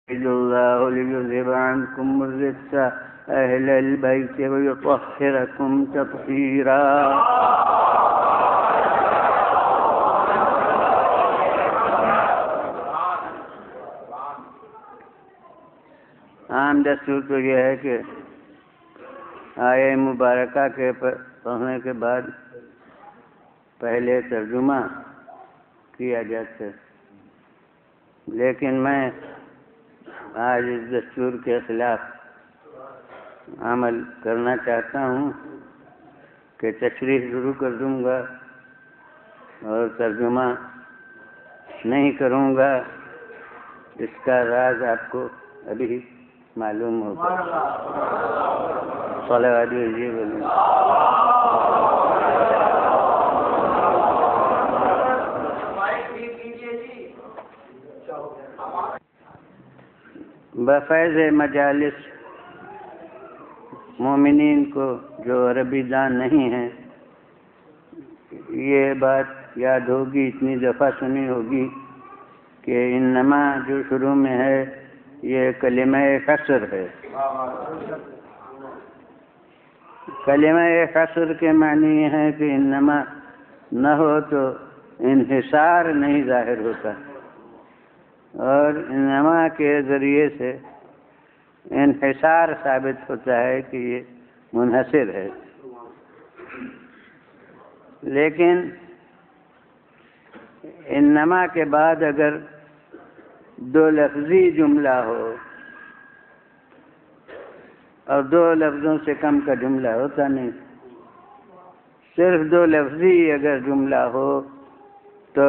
الله ليذهب عنكم الرجس أهل البيت ويطهركم تطهيرا. عام دستور تو یہ ہے کہ آیہ مبارکہ کے پڑھنے کے بعد پہلے ترجمہ کیا جاتا ہے، لیکن میں آج اس دستور کے خلاف عمل کرنا چاہتا ہوں کہ تشریح شروع کر دوں گا اور ترجمہ نہیں کروں گا. اس کا راز آپ کو ابھی معلوم ہوگا. صلوات بھیجیے بولیں. بفیض مجالس مومنین کو جو عربی دان نہیں ہیں، یہ بات یاد ہوگی، اتنی دفعہ سنی ہوگی کہ انما جو شروع میں ہے یہ کلمہ قصر ہے. کلمہ قصر کے معنی یہ ہے کہ انما نہ ہو تو انحصار نہیں ظاہر ہوتا، اور انما کے ذریعے سے انحصار ثابت ہوتا ہے کہ یہ منحصر ہے. لیکن انما کے بعد اگر دو لفظی جملہ ہو، اور دو لفظوں سے کم کا جملہ ہوتا نہیں، صرف دو لفظی اگر جملہ ہو تو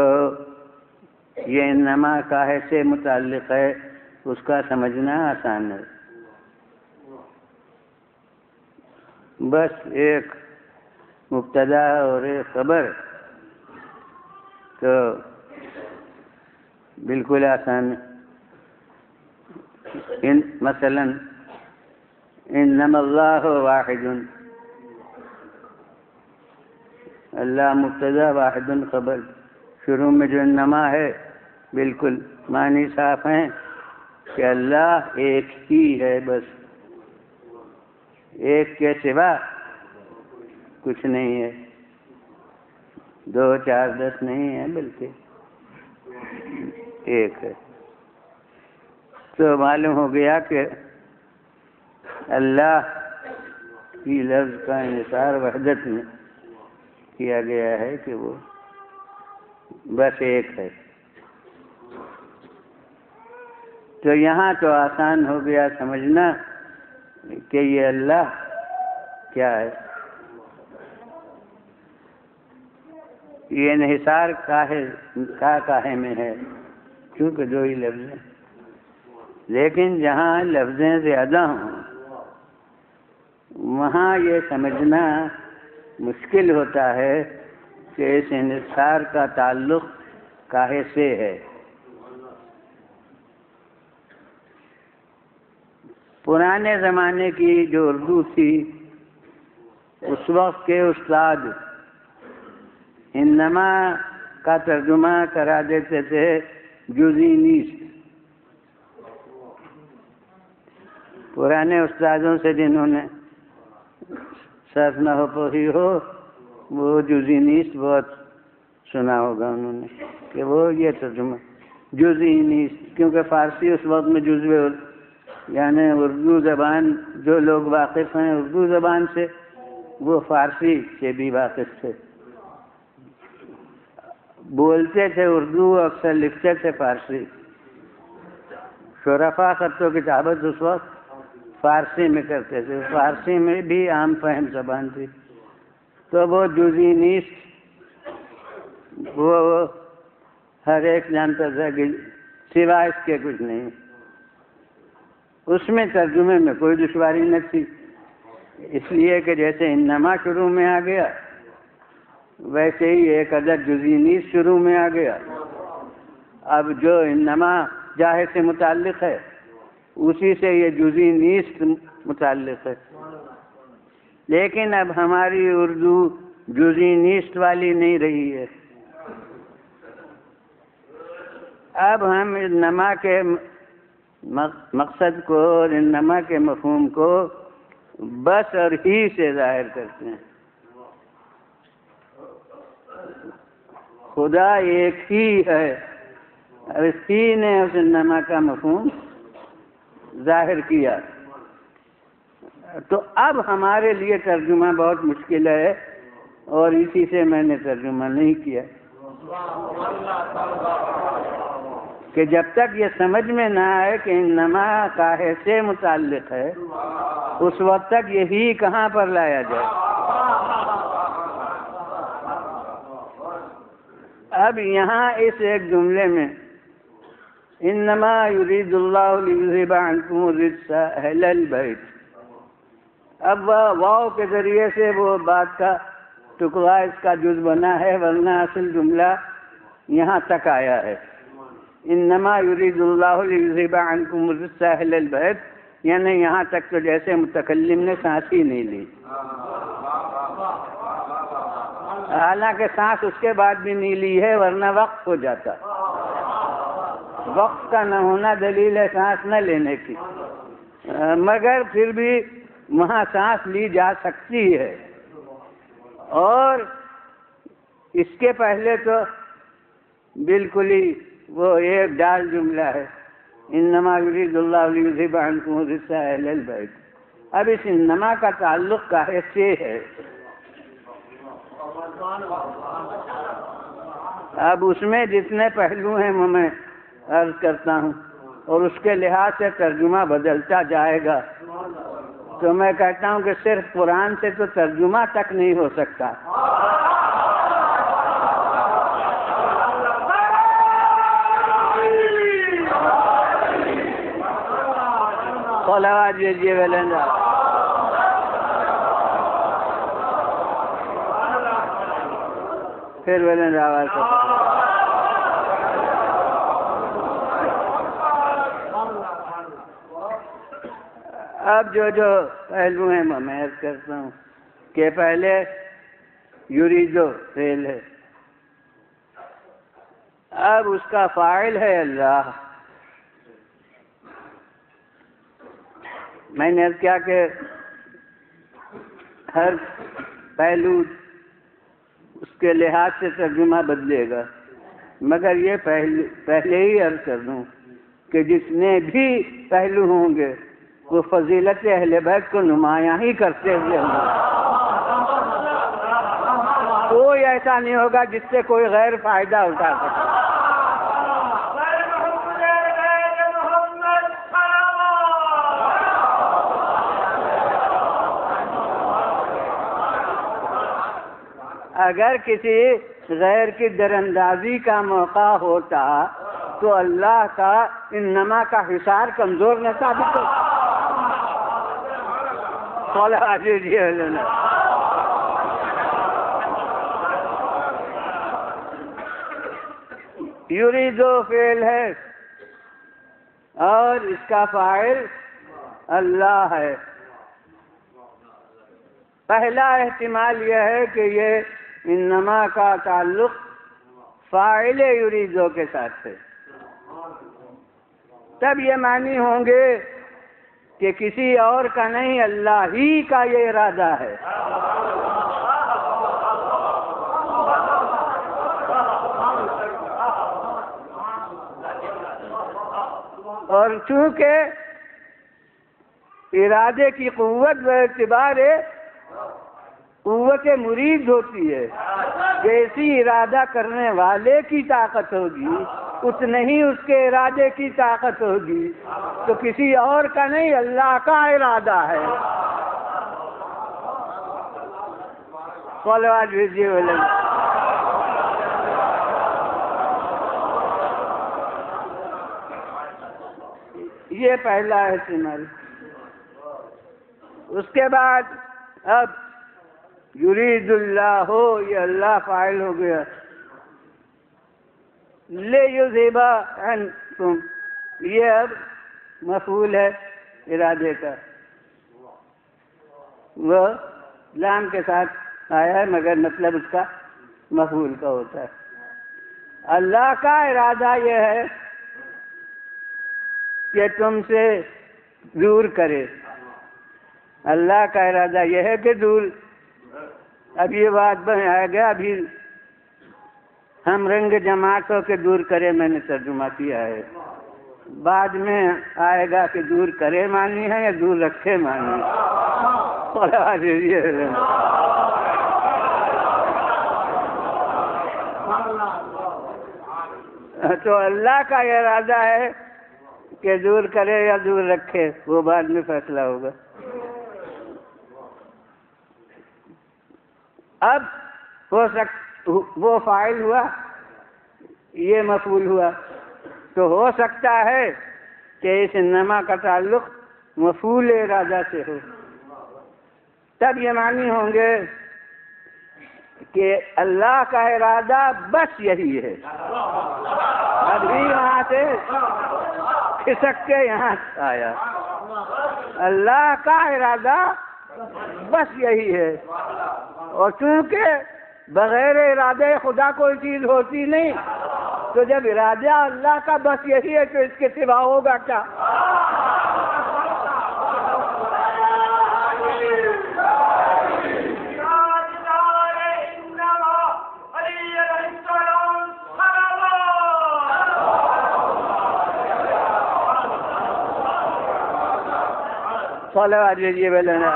یہ انما کاہے سے متعلق ہے اس کا سمجھنا آسان ہے. بس ایک مبتدا اور ایک خبر تو بالکل آسان ہے. مثلا انما اللہ واحد، اللہ مبتدا واحد خبر. شروع میں جو انما ہے بالکل معنی صاف ہیں کہ اللہ ایک ہی ہے، بس ایک کے سوا کچھ نہیں ہے. 2 4 10 نہیں ہے، بلکہ ایک ہے. تو معلوم ہو گیا کہ اللہ کی لفظ کا انحصار وحدت میں کیا گیا ہے کہ وہ بس ایک ہے. تو یہاں تو آسان ہو گیا سمجھنا کہ یہ اللہ کیا ہے. یہ انحصار کاہے میں ہے، کیونکہ 2 ہی لفظ ہیں. لیکن جہاں لفظیں زیادہ ہوں وہاں یہ سمجھنا مشکل ہوتا ہے کہ اس انحصار کا تعلق کاہے سے ہے. پرانے زمانے کی جو اردو تھی اس وقت کے استاد انما کا ترجمہ کرا دیتے تھے جزئی نیست. پرانے استادوں سے جنہوں نے صرف نہ ہو پوری ہو وہ جزئی نیست بہت سنا ہوگا انہوں نے کہ وہ یہ ترجمہ جزئی نیست، کیونکہ فارسی اس وقت میں جزوے یعنی اردو زبان جو لوگ واقف ہیں اردو زبان سے وہ فارسی سے بھی واقف تھے، بولتے تھے اردو، اکثر لکھتے تھے فارسی. شرفا خط و کتابت اس وقت فارسی میں کرتے تھے، فارسی میں بھی عام فہم زبان تھی. تو وہ جزئی نیست وہ ہر ایک جانتا تھا کہ سوائے اس کے کچھ نہیں. اس میں ترجمے میں کوئی دشواری نہ تھی، اس لیے کہ جیسے انما شروع میں آ گیا ویسے ہی ایک عدد جزئی نیست شروع میں آ گیا. اب جو انما جاہے سے متعلق ہے اسی سے یہ جزئی نیست متعلق ہے. لیکن اب ہماری اردو جزئی نیست والی نہیں رہی ہے. اب ہم نما کے مقصد کو اور انما کے مفہوم کو بس اور ہی سے ظاہر کرتے ہیں. خدا ایک ہی ہے اور اس ہی نے اس انما کا مفہوم ظاہر کیا. تو اب ہمارے لیے ترجمہ بہت مشکل ہے اور اسی سے میں نے ترجمہ نہیں کیا کہ جب تک یہ سمجھ میں نہ آئے کہ انما کاہے سے متعلق ہے اس وقت تک یہی کہاں پر لایا جائے. اب یہاں اس ایک جملے میں انما یرید اللہ لیذھب عنکم الرجس اہل البیت، اب واو کے ذریعے سے وہ بات کا ٹکڑا اس کا جز بنا ہے، ورنہ اصل جملہ یہاں تک آیا ہے. انما یرید اللہ لیذھب عنکم الرجس اہل البیت، یعنی یہاں تک تو جیسے متکلم نے سانس ہی نہیں لی، حالانکہ سانس اس کے بعد بھی نہیں لی ہے ورنہ وقف ہو جاتا. وقف کا نہ ہونا دلیل ہے سانس نہ لینے کی، مگر پھر بھی وہاں سانس لی جا سکتی ہے. اور اس کے پہلے تو بالکل ہی وہ ایک ڈال جملہ ہے، انما یرید اللہ لیذھب عنکم الرجس اہل البیت. اب اس انما کا تعلق کاہے سے ہے؟ اب اس میں جتنے پہلو ہیں وہ میں عرض کرتا ہوں اور اس کے لحاظ سے ترجمہ بدلتا جائے گا. تو میں کہتا ہوں کہ صرف قرآن سے تو ترجمہ تک نہیں ہو سکتا. صلوات بھیجیے ویلندا. پھر ویلندا آواز کرتا. اب جو پہلو ہیں میں عرض کرتا ہوں کہ پہلے یریدو فعل ہے، اب اس کا فاعل ہے اللہ. میں نے عرض کیا کہ ہر پہلو اس کے لحاظ سے ترجمہ بدلے گا، مگر یہ پہلے ہی عرض کر دوں کہ جتنے بھی پہلو ہوں گے وہ فضیلت اہل بیت کو نمایاں ہی کرتے ہوئے ہوں گے. کوئی ایسا نہیں ہوگا جس سے کوئی غیر فائدہ اٹھا سکے. اگر کسی غیر کی دراندازی کا موقع ہوتا تو اللہ کا انما کا حصار کمزور نہ ثابت ہوتا. یریدو فعل ہے اور اس کا فاعل اللہ ہے. پہلا احتمال یہ ہے کہ یہ انما کا تعلق فاعل یریدو کے ساتھ ہے، تب یہ معنی ہوں گے کہ کسی اور کا نہیں، اللہ ہی کا یہ ارادہ ہے. اور چونکہ ارادے کی قوت و اعتبار قوت مرید ہوتی ہے، جیسی ارادہ کرنے والے کی طاقت ہوگی اتنے ہی اس کے ارادے کی طاقت ہوگی. تو کسی اور کا نہیں، اللہ کا ارادہ ہے. صلوات بھیجیے ویلندا. یہ پہلا احتمال. اس کے بعد اب یرید اللہ ہو، یہ اللہ فاعل ہو گیا. لیذھب عنکم، یہ اب مفعول ہے ارادے کا، وہ لام کے ساتھ آیا ہے مگر مطلب اس کا مفعول کا ہوتا ہے. اللہ کا ارادہ یہ ہے کہ تم سے دور کرے. اللہ کا ارادہ یہ ہے کہ دور. اب یہ بات آئے گا ابھی ہم رنگ جماعت ہو کے دور کرے میں نے ترجمہ کیا ہے. بعد میں آئے گا کہ دور کرے مانی ہے یا دور رکھے مانی ہے. تو اللہ کا ارادہ ہے کہ دور کرے یا دور رکھے، وہ بعد میں فیصلہ ہوگا. اب وہ فاعل ہوا، یہ مفعول ہوا، تو ہو سکتا ہے کہ اس انما کا تعلق مفعول ارادہ سے ہو. تب یہ معنی ہوں گے کہ اللہ کا ارادہ بس یہی ہے. ابھی وہاں سے کھسک کے یہاں آیا. اللہ کا ارادہ بس یہی ہے، اور چونکہ بغیر ارادے خدا کوئی چیز ہوتی نہیں، تو جب ارادہ اللہ کا بس یہی ہے تو اس کے سوا ہوگا کیا؟ صلوات لیجیے بلنا.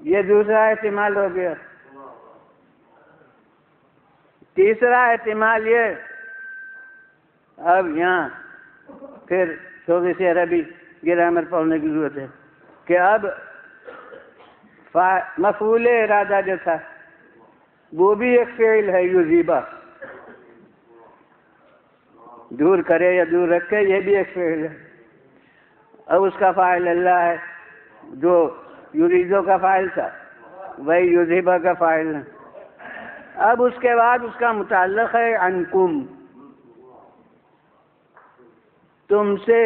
یہ دوسرا احتمال ہو گیا. تیسرا احتمال یہ، اب یہاں پھر تھوڑی سی عربی گرامر پڑھنے کی ضرورت ہے کہ اب مفعول ارادہ جو تھا وہ بھی ایک فعل ہے، یذیبہ، دور کرے یا دور رکھے، یہ بھی ایک فعل ہے. اب اس کا فاعل اللہ ہے، جو یریدو کا فاعل تھا وہی یذیبہ کا فاعل ہے. اب اس کے بعد اس کا متعلق ہے عنکم، تم سے،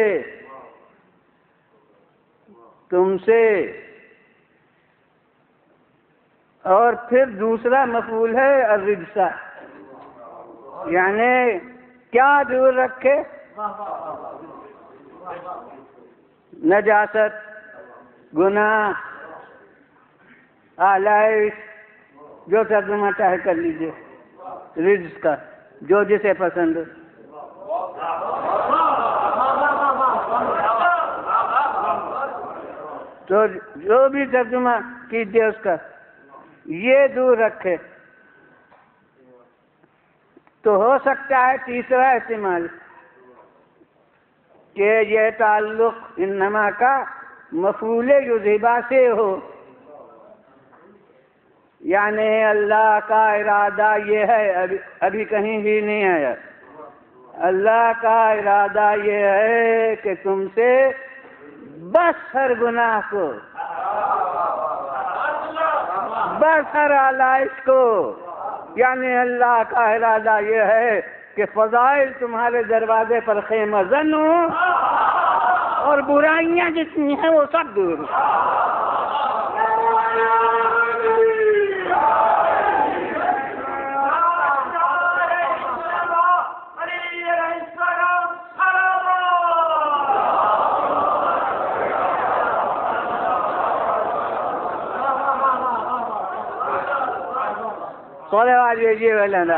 اور پھر دوسرا مفعول ہے الرجسہ، یعنی کیا دور رکھے؟ نجاست، گناہ، آلائش، جو ترجمہ چاہے کر لیجیے رجس کا، جو جسے پسند. تو جو بھی ترجمہ کیجیے اس کا، یہ دور رکھے. تو ہو سکتا ہے تیسرا احتمال کہ یہ تعلق انما کا مفعول یذیبہ سے ہو، یعنی اللہ کا ارادہ یہ ہے، ابھی کہیں بھی نہیں آیا. اللہ کا ارادہ یہ ہے کہ تم سے بس ہر گناہ کو، بس ہر آلائش کو، یعنی اللہ کا ارادہ یہ ہے کہ فضائل تمہارے دروازے پر خیمہ زن ہوں اور برائیاں جتنی ہیں وہ سب دور. صلوات لیجیے بلنا.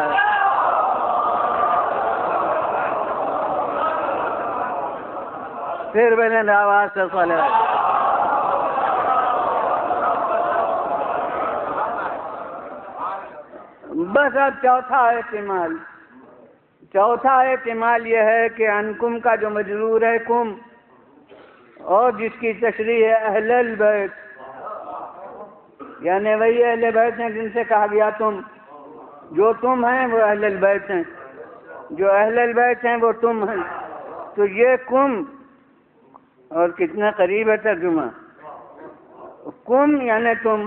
پھر بلند آواز سے صلوات. بس اب چوتھا احتمال یہ ہے کہ عنکم کا جو مجرور ہے کم، اور جس کی تشریح ہے اہل البیت، یعنی وہی اہل بیت ہیں جن سے کہا گیا تم، جو تم ہیں وہ اہل البیت ہیں، جو اہل البیت ہیں وہ تم ہیں. تو یہ کم، اور کتنا قریب ہے ترجمہ، کم یعنی تم.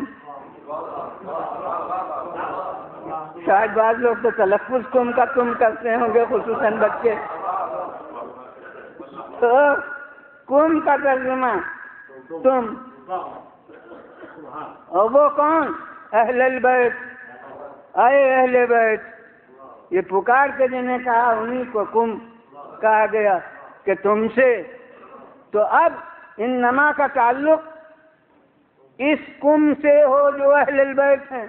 شاید بعض لوگ تو تلفظ کم کا تم کرتے ہوں گے، خصوصاً بچے. تو کم کا ترجمہ تم، اور وہ کون؟ اہل البیت. اے اہل بیت، یہ پکار کے جنہیں کہا انہیں کو کم کہا گیا کہ تم سے، تو اب انما کا تعلق اس کم سے ہو جو اہل البیت ہیں،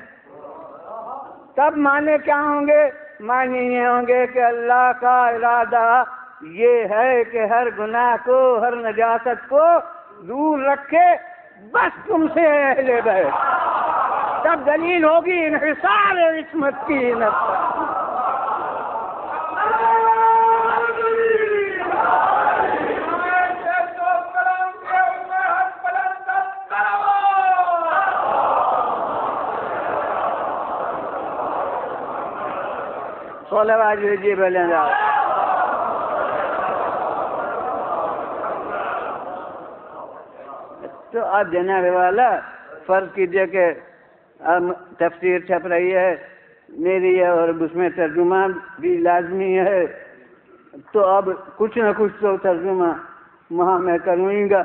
تب معنی کیا ہوں گے؟ معنی یہ ہوں گے کہ اللہ کا ارادہ یہ ہے کہ ہر گناہ کو، ہر نجاست کو دور رکھے، بس تم سے ہے اہل بیت، تب دلیل ہوگی انحصار عصمت کی نفس۔ صلوات جی بولیں گا۔ تو اب جناب والا فرض کیجئے کہ اب تفسیر چھپ رہی ہے میری ہے اور اس میں ترجمہ بھی لازمی ہے، تو اب کچھ نہ کچھ تو ترجمہ وہاں میں کروں گا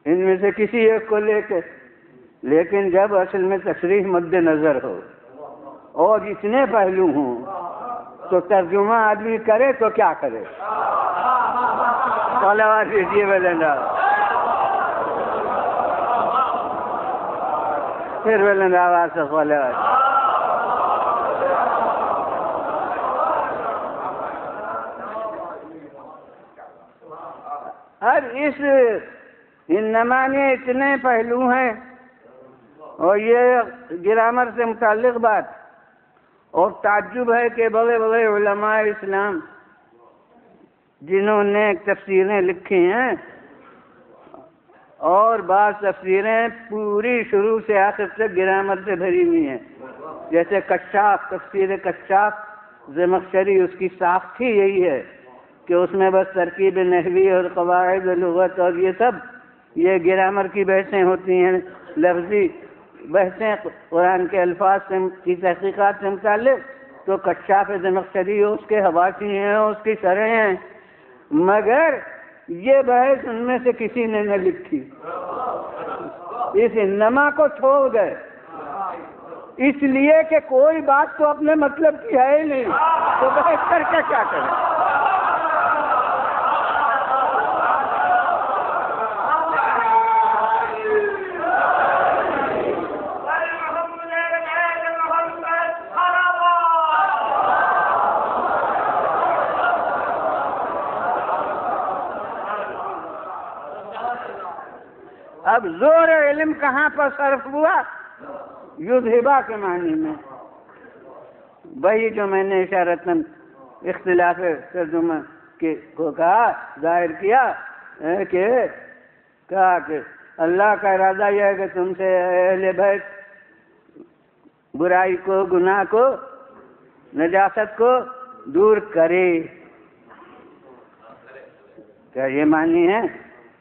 ان میں سے کسی ایک کو لے کے، لیکن جب اصل میں تصریح مد نظر ہو اور اتنے پہلو ہوں تو ترجمہ آدمی کرے تو کیا کرے؟ صلوات دیجیے بلندہ، پھر بلند آواز سے صلوات۔ اب اس انما میں اتنے پہلو ہیں اور یہ گرامر سے متعلق بات، اور تعجب ہے کہ بڑے بڑے علماء اسلام جنہوں نے تفسیریں لکھی ہیں اور بعض تفسیریں پوری شروع سے آخر تک گرامر سے بھری ہوئی ہیں، جیسے کشاف، تفسیر کشاف زمخشری، اس کی ساخت ہی یہی ہے کہ اس میں بس ترکیب نحوی اور قواعد لغت اور یہ سب یہ گرامر کی بحثیں ہوتی ہیں، لفظی بحثیں قرآن کے الفاظ سے کی تحقیقات سے متعلق، تو کشاف زمخشری اس کے حواشی ہیں، اس کی شرح ہیں، مگر یہ بحث ان میں سے کسی نے نہ لکھی، اس انما کو چھوڑ گئے، اس لیے کہ کوئی بات تو اپنے مطلب کی ہے ہی نہیں، تو بحث کر کے کیا کریں؟ اب زور علم کہاں پر صرف ہوا؟ یذہبا کے معنی میں، وہی جو میں نے اشارتاً اختلاف ترجمہ کو کہا، ظاہر کیا کہ اللہ کا ارادہ یہ ہے کہ تم سے اہل بیت برائی کو، گناہ کو، نجاست کو دور کرے، کیا یہ معنی ہے؟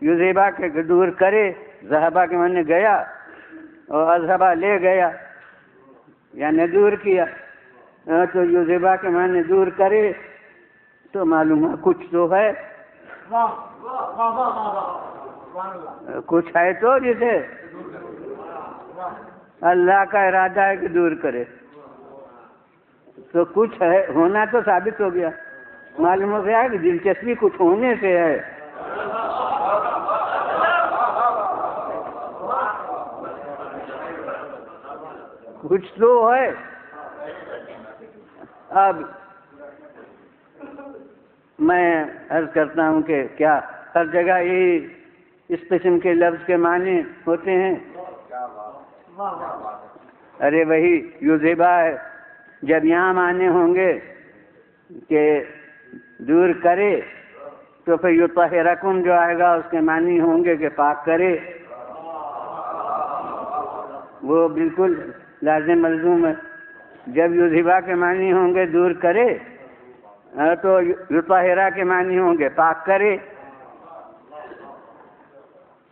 یذہبا کے دور کرے، ذہبا کے معنی گیا اور اذہبا لے گیا یعنی دور کیا، تو یذہبا کے معنی دور کرے، تو معلوم ہے کچھ تو ہے، کچھ ہے تو جسے اللہ کا ارادہ ہے کہ دور کرے، تو کچھ ہے، ہونا تو ثابت ہو گیا، معلوم ہو گیا کہ دلچسپی کچھ ہونے سے ہے۔ کچھ تو ہے۔ اب میں عرض کرتا ہوں کہ کیا ہر جگہ یہی اس قسم کے لفظ کے معنی ہوتے ہیں؟ ارے وہی یذہبا ہے، جب یہاں معنی ہوں گے کہ دور کرے تو پھر یطہرکم جو آئے گا اس کے معنی ہوں گے کہ پاک کرے، وہ بالکل لازم ملزوم ہے۔ جب یذہبا کے معنی ہوں گے دور کرے تو یطہرا کے معنی ہوں گے پاک کرے،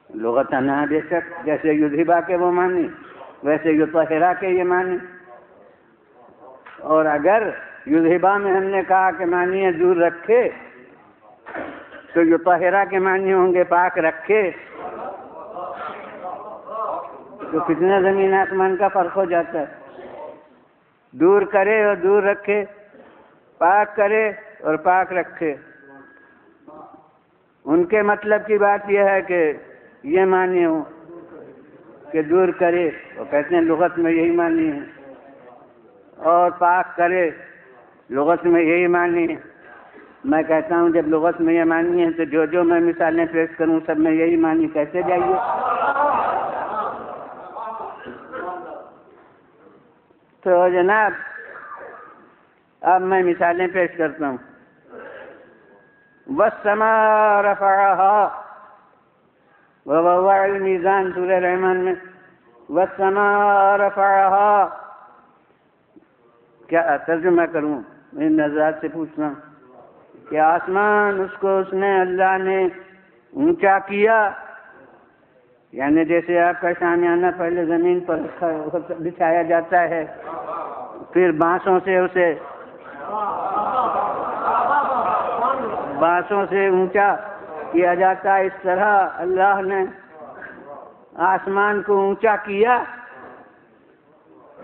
لغتاً بے شک جیسے یذہبا کے وہ معنی ویسے یطہرا کے یہ معنی، اور اگر یذہبا میں ہم نے کہا کہ معنی ہے دور رکھے تو یطہرا کے معنی ہوں گے پاک رکھے، تو کتنا زمین آسمان کا فرق ہو جاتا ہے۔ دور کرے اور دور رکھے، پاک کرے اور پاک رکھے۔ ان کے مطلب کی بات یہ ہے کہ یہ معنی ہو کہ دور کرے، وہ کہتے ہیں لغت میں یہی معنی ہے، اور پاک کرے لغت میں یہی معنی ہے۔ میں کہتا ہوں جب لغت میں یہ معنی ہے تو جو میں مثالیں پیش کروں سب میں یہی معنی کہتے جائیے۔ تو جناب اب میں مثالیں پیش کرتا ہوں۔ وَالسَّمَاءَ رَفَعَهَا وَوَضَعَ الْمِيزَانَ، سورہ رحمان میں وَالسَّمَاءَ رَفَعَهَا، کیا ترجمہ کروں؟ میں نظر سے پوچھنا کہ آسمان اس نے اللہ نے اونچا کیا، یعنی جیسے آپ کا شامیانہ پہلے زمین پر بچھایا جاتا ہے، پھر بانسوں سے اونچا کیا جاتا ہے، اس طرح اللہ نے آسمان کو اونچا کیا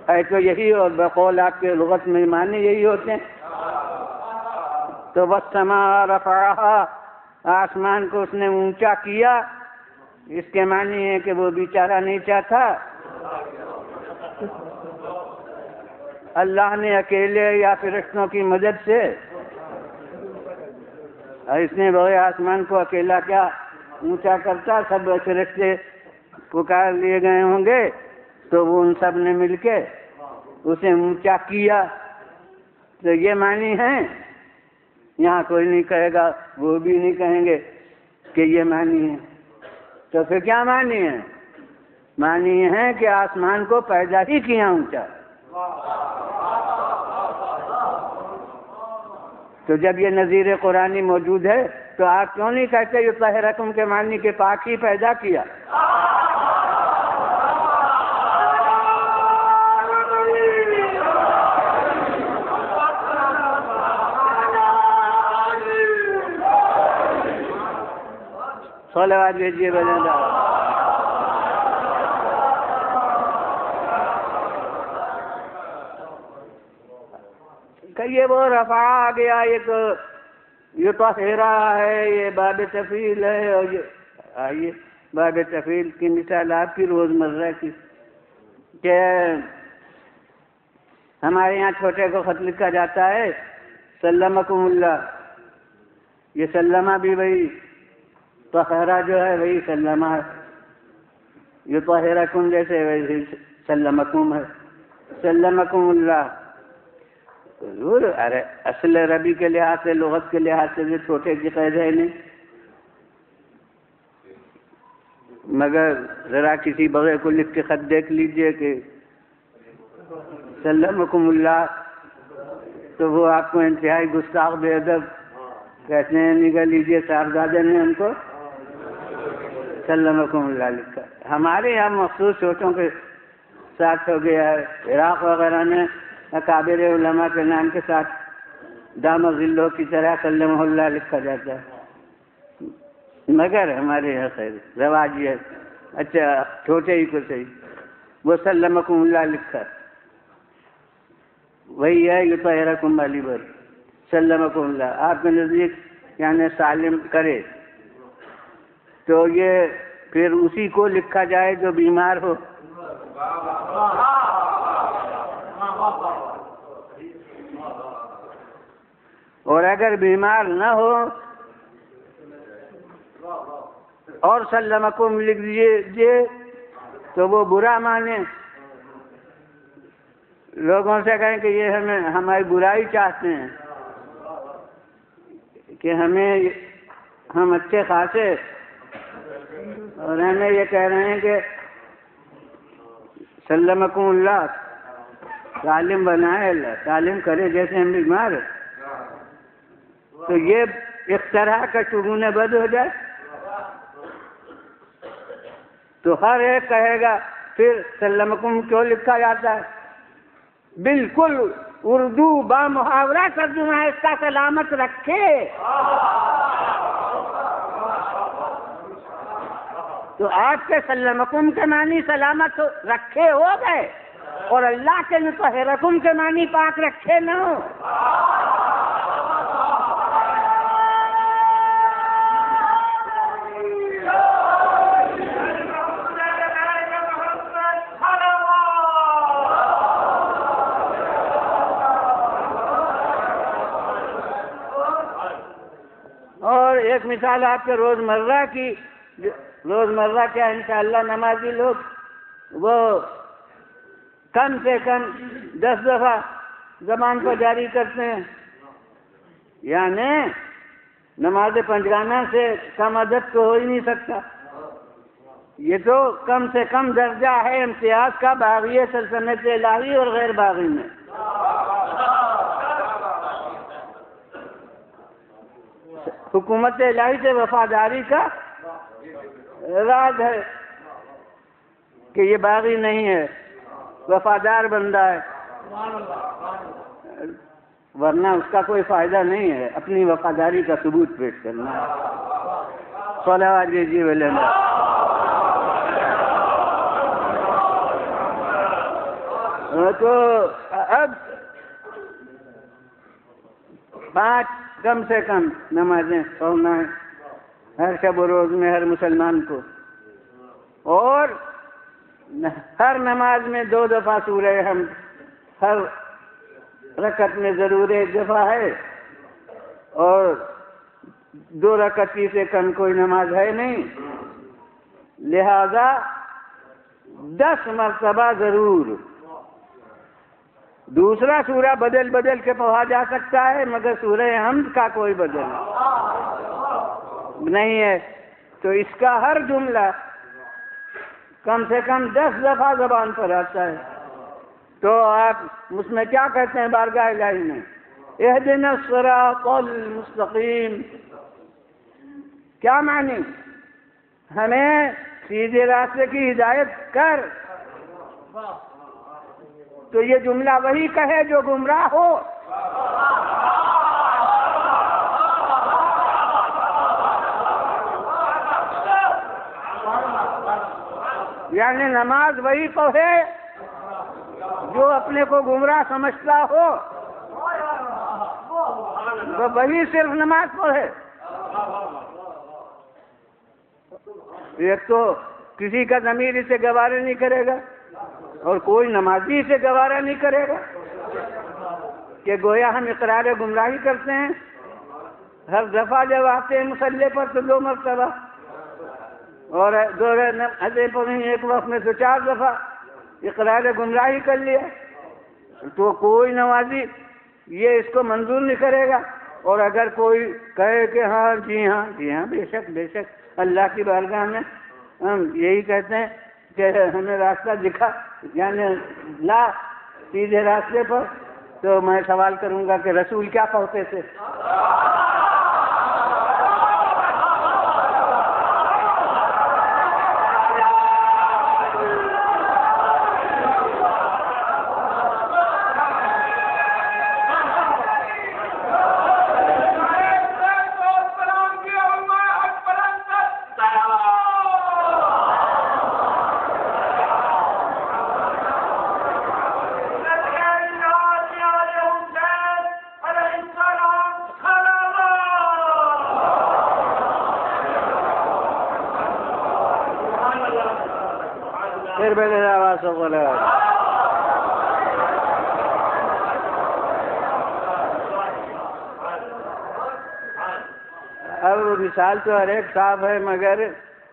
ہے۔ تو یہی، اور بقول آپ کے لغت میں معنی یہی ہوتے ہیں۔ تو وَالسَّمَاءَ رَفَعَهَا، آسمان کو اس نے اونچا کیا، اس کے معنی ہے کہ وہ بیچارہ نیچا تھا، اللہ نے اکیلے یا فرشتوں کی مدد سے، اس نے وہ آسمان کو اکیلا کیا اونچا کرتا، سب فرشتے پکار لیے گئے ہوں گے تو وہ ان سب نے مل کے اسے اونچا کیا۔ تو یہ معنی ہے، یہاں کوئی نہیں کہے گا، وہ بھی نہیں کہیں گے کہ یہ معنی ہے۔ تو پھر کیا معنی ہے؟ معنی یہ ہے کہ آسمان کو پیدا ہی کیا اونچا۔ تو جب یہ نظیر قرآنی موجود ہے تو آپ کیوں نہیں کہتے یطہرکم کے معنی کے پاک ہی پیدا کیا؟ صلوات لیجیے بلند کہ یہ وہ رفع آ گیا، ایک یہ طاہرہ ہے، یہ باب تفعیل ہے، اور یہ آئیے باب تفعیل کی مثال آپ کی روزمرہ کی، کہ ہمارے یہاں چھوٹے کو خط لکھا جاتا ہے سلمکم اللہ، یہ سلمہ بھی وہی، طہرہ جو ہے وہی سلمہ ہے، یہ طہرکم جیسے وہی سلمکم ہے، سلمکم اللہ۔ ضرور، ارے اصل عربی کے لحاظ سے، لغت کے لحاظ سے جو چھوٹے کی قید ہے نہیں، مگر ذرا کسی بغیر کو لکھ کے خط دیکھ لیجئے کہ سلمکم اللہ، تو وہ آپ کو انتہائی گستاخ بے ادب کہتے ہیں، نگاہ لیجئے صاحبزادے نے ان کو سلمکم اللہ لکھا۔ ہمارے یہاں مخصوص چھوٹوں کے ساتھ ہو گیا ہے، عراق وغیرہ میں اکابر علماء کے نام کے ساتھ دام ذلوں کی طرح سلمہ اللہ لکھا جاتا ہے، مگر ہمارے یہاں خیر رواج ہے، اچھا چھوٹے ہی کو صحیح، وہ سلمکم اللہ لکھا، وہی ہے یطہرکم والی بات، سلمکم اللہ آپ کے نزدیک یعنی سالم کرے، تو یہ پھر اسی کو لکھا جائے جو بیمار ہو۔ اور اگر بیمار نہ ہو اور سلمکم لکھ دیجیے تو وہ برا مانے، لوگوں سے کہیں کہ یہ ہماری برائی چاہتے ہیں، کہ ہم اچھے خاصے، اور ہمیں یہ کہہ رہے ہیں کہ سلمکم اللہ، سالم بنائے اللہ، سالم کرے جیسے ہم بیمار ہیں، تو یہ اختراع کا شگون بد ہو جائے، تو ہر ایک کہے گا پھر سلمکم کیوں لکھا جاتا ہے؟ بالکل اردو با محاورہ ترجمہ ہے اس کا، سلامت رکھے۔ تو آپ کے سلمکم کے معنی سلامت رکھے ہو گئے، اور اللہ کے مطہرکم کے معنی پاک رکھے نہ ہو. اور ایک مثال آپ کے روزمرہ کی، روزمرہ کیا انشاءاللہ نمازی لوگ وہ کم سے کم 10 دفعہ زبان کو جاری کرتے ہیں، یعنی نماز پنجگانہ سے کم عدد تو ہو ہی نہیں سکتا. یہ تو کم سے کم درجہ ہے امتیاز کا باغی سلطنت الہی اور غیر باغی میں. حکومت الہی سے وفاداری کا راز ہے کہ یہ باغی نہیں ہے، وفادار بندہ ہے، ورنہ اس کا کوئی فائدہ نہیں ہے اپنی وفاداری کا ثبوت پیش کرنا. صلوات جی ویلے میں تو اب 5 کم سے کم نمازیں پڑھنا ہے ہر شب و روز میں ہر مسلمان کو، اور ہر نماز میں 2 دفعہ سورہ حمد، ہر رکعت میں ضرور 1 دفعہ ہے، اور 2 رکعت سے کم کوئی نماز ہے نہیں، لہذا 10 مرتبہ ضرور. دوسرا سورہ بدل بدل کے پڑھا جا سکتا ہے مگر سورہ حمد کا کوئی بدل نہیں ہے. تو اس کا ہر جملہ کم سے کم 10 دفعہ زبان پر آتا ہے. تو آپ اس میں کیا کہتے ہیں بارگاہ الہی میں؟ اہدنا الصراط المستقیم. کیا معنی؟ ہمیں سیدھے راستے کی ہدایت کر. تو یہ جملہ وہی کہے جو گمراہ ہو. یعنی نماز وہی پڑھے جو اپنے کو گمراہ سمجھتا ہو، تو وہی صرف نماز پڑھے. ایک تو کسی کا ضمیر اسے گوارا نہیں کرے گا، اور کوئی نمازی اسے گوارا نہیں کرے گا کہ گویا ہم اقرار گمراہی کرتے ہیں. ہر دفعہ جب آتے ہیں مصلی پر تو 2 مرتبہ، اور 2 نمازیں پڑھیں ایک وقت میں تو 4 دفعہ اقرار گمراہی کر لیا. تو کوئی نمازی یہ اس کو منظور نہیں کرے گا. اور اگر کوئی کہے کہ ہاں جی ہاں جی ہاں بے شک بے شک اللہ کی بارگاہ میں ہم یہی کہتے ہیں کہ ہمیں راستہ دکھا، یعنی لا سیدھے راستے پر، تو میں سوال کروں گا کہ رسول کیا پڑھتے تھے؟ پھر میرے آواز کو بولے اب مثال تو ہر ایک صاحب ہے، مگر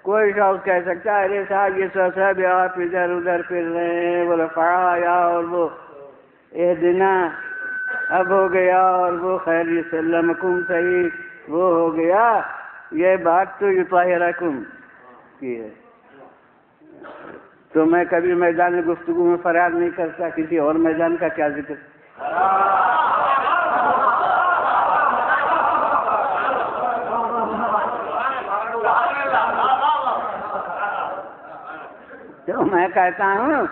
کوئی شخص کہہ سکتا ہے ارے صاحب یہ سب آپ ادھر ادھر پھر رہے ہیں، وہ رفع آیا اور وہ اہدنا اب ہو گیا، اور وہ خیر یسلمکم صحیح وہ ہو گیا. یہ بات تو یطہرکم کی ہے. تو میں کبھی میدان گفتگو میں فریاد نہیں کرتا، کسی اور میدان کا کیا ذکر. تو میں کہتا ہوں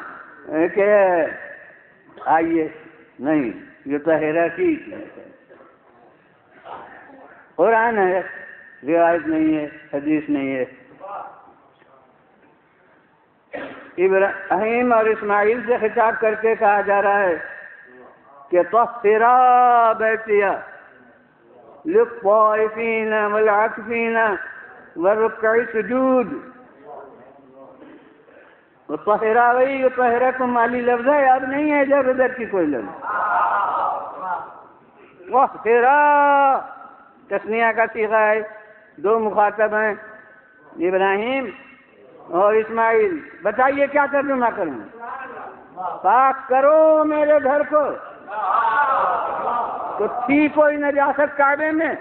کہ آئیے، نہیں یہ تو ہیرا کی قرآن ہے، روایت نہیں ہے، حدیث نہیں ہے. ابراہیم اور اسماعیل سے خطاب کر کے کہا جا رہا ہے کہ طہرا بیتیا للطائفین والعاکفین والرکع السجود. طہرا وہی طہرکم والی لفظ ہے، اب نہیں ہے ادھر ادھر کی کوئی لفظ. طہرا تثنیہ کا صیغہ ہے، دو مخاطب ہیں ابراہیم اور اسماعیل. بتائیے کیا ترجمہ کروں؟ پاک کرو میرے گھر کو. تو تھی کوئی نجاست کعبے میں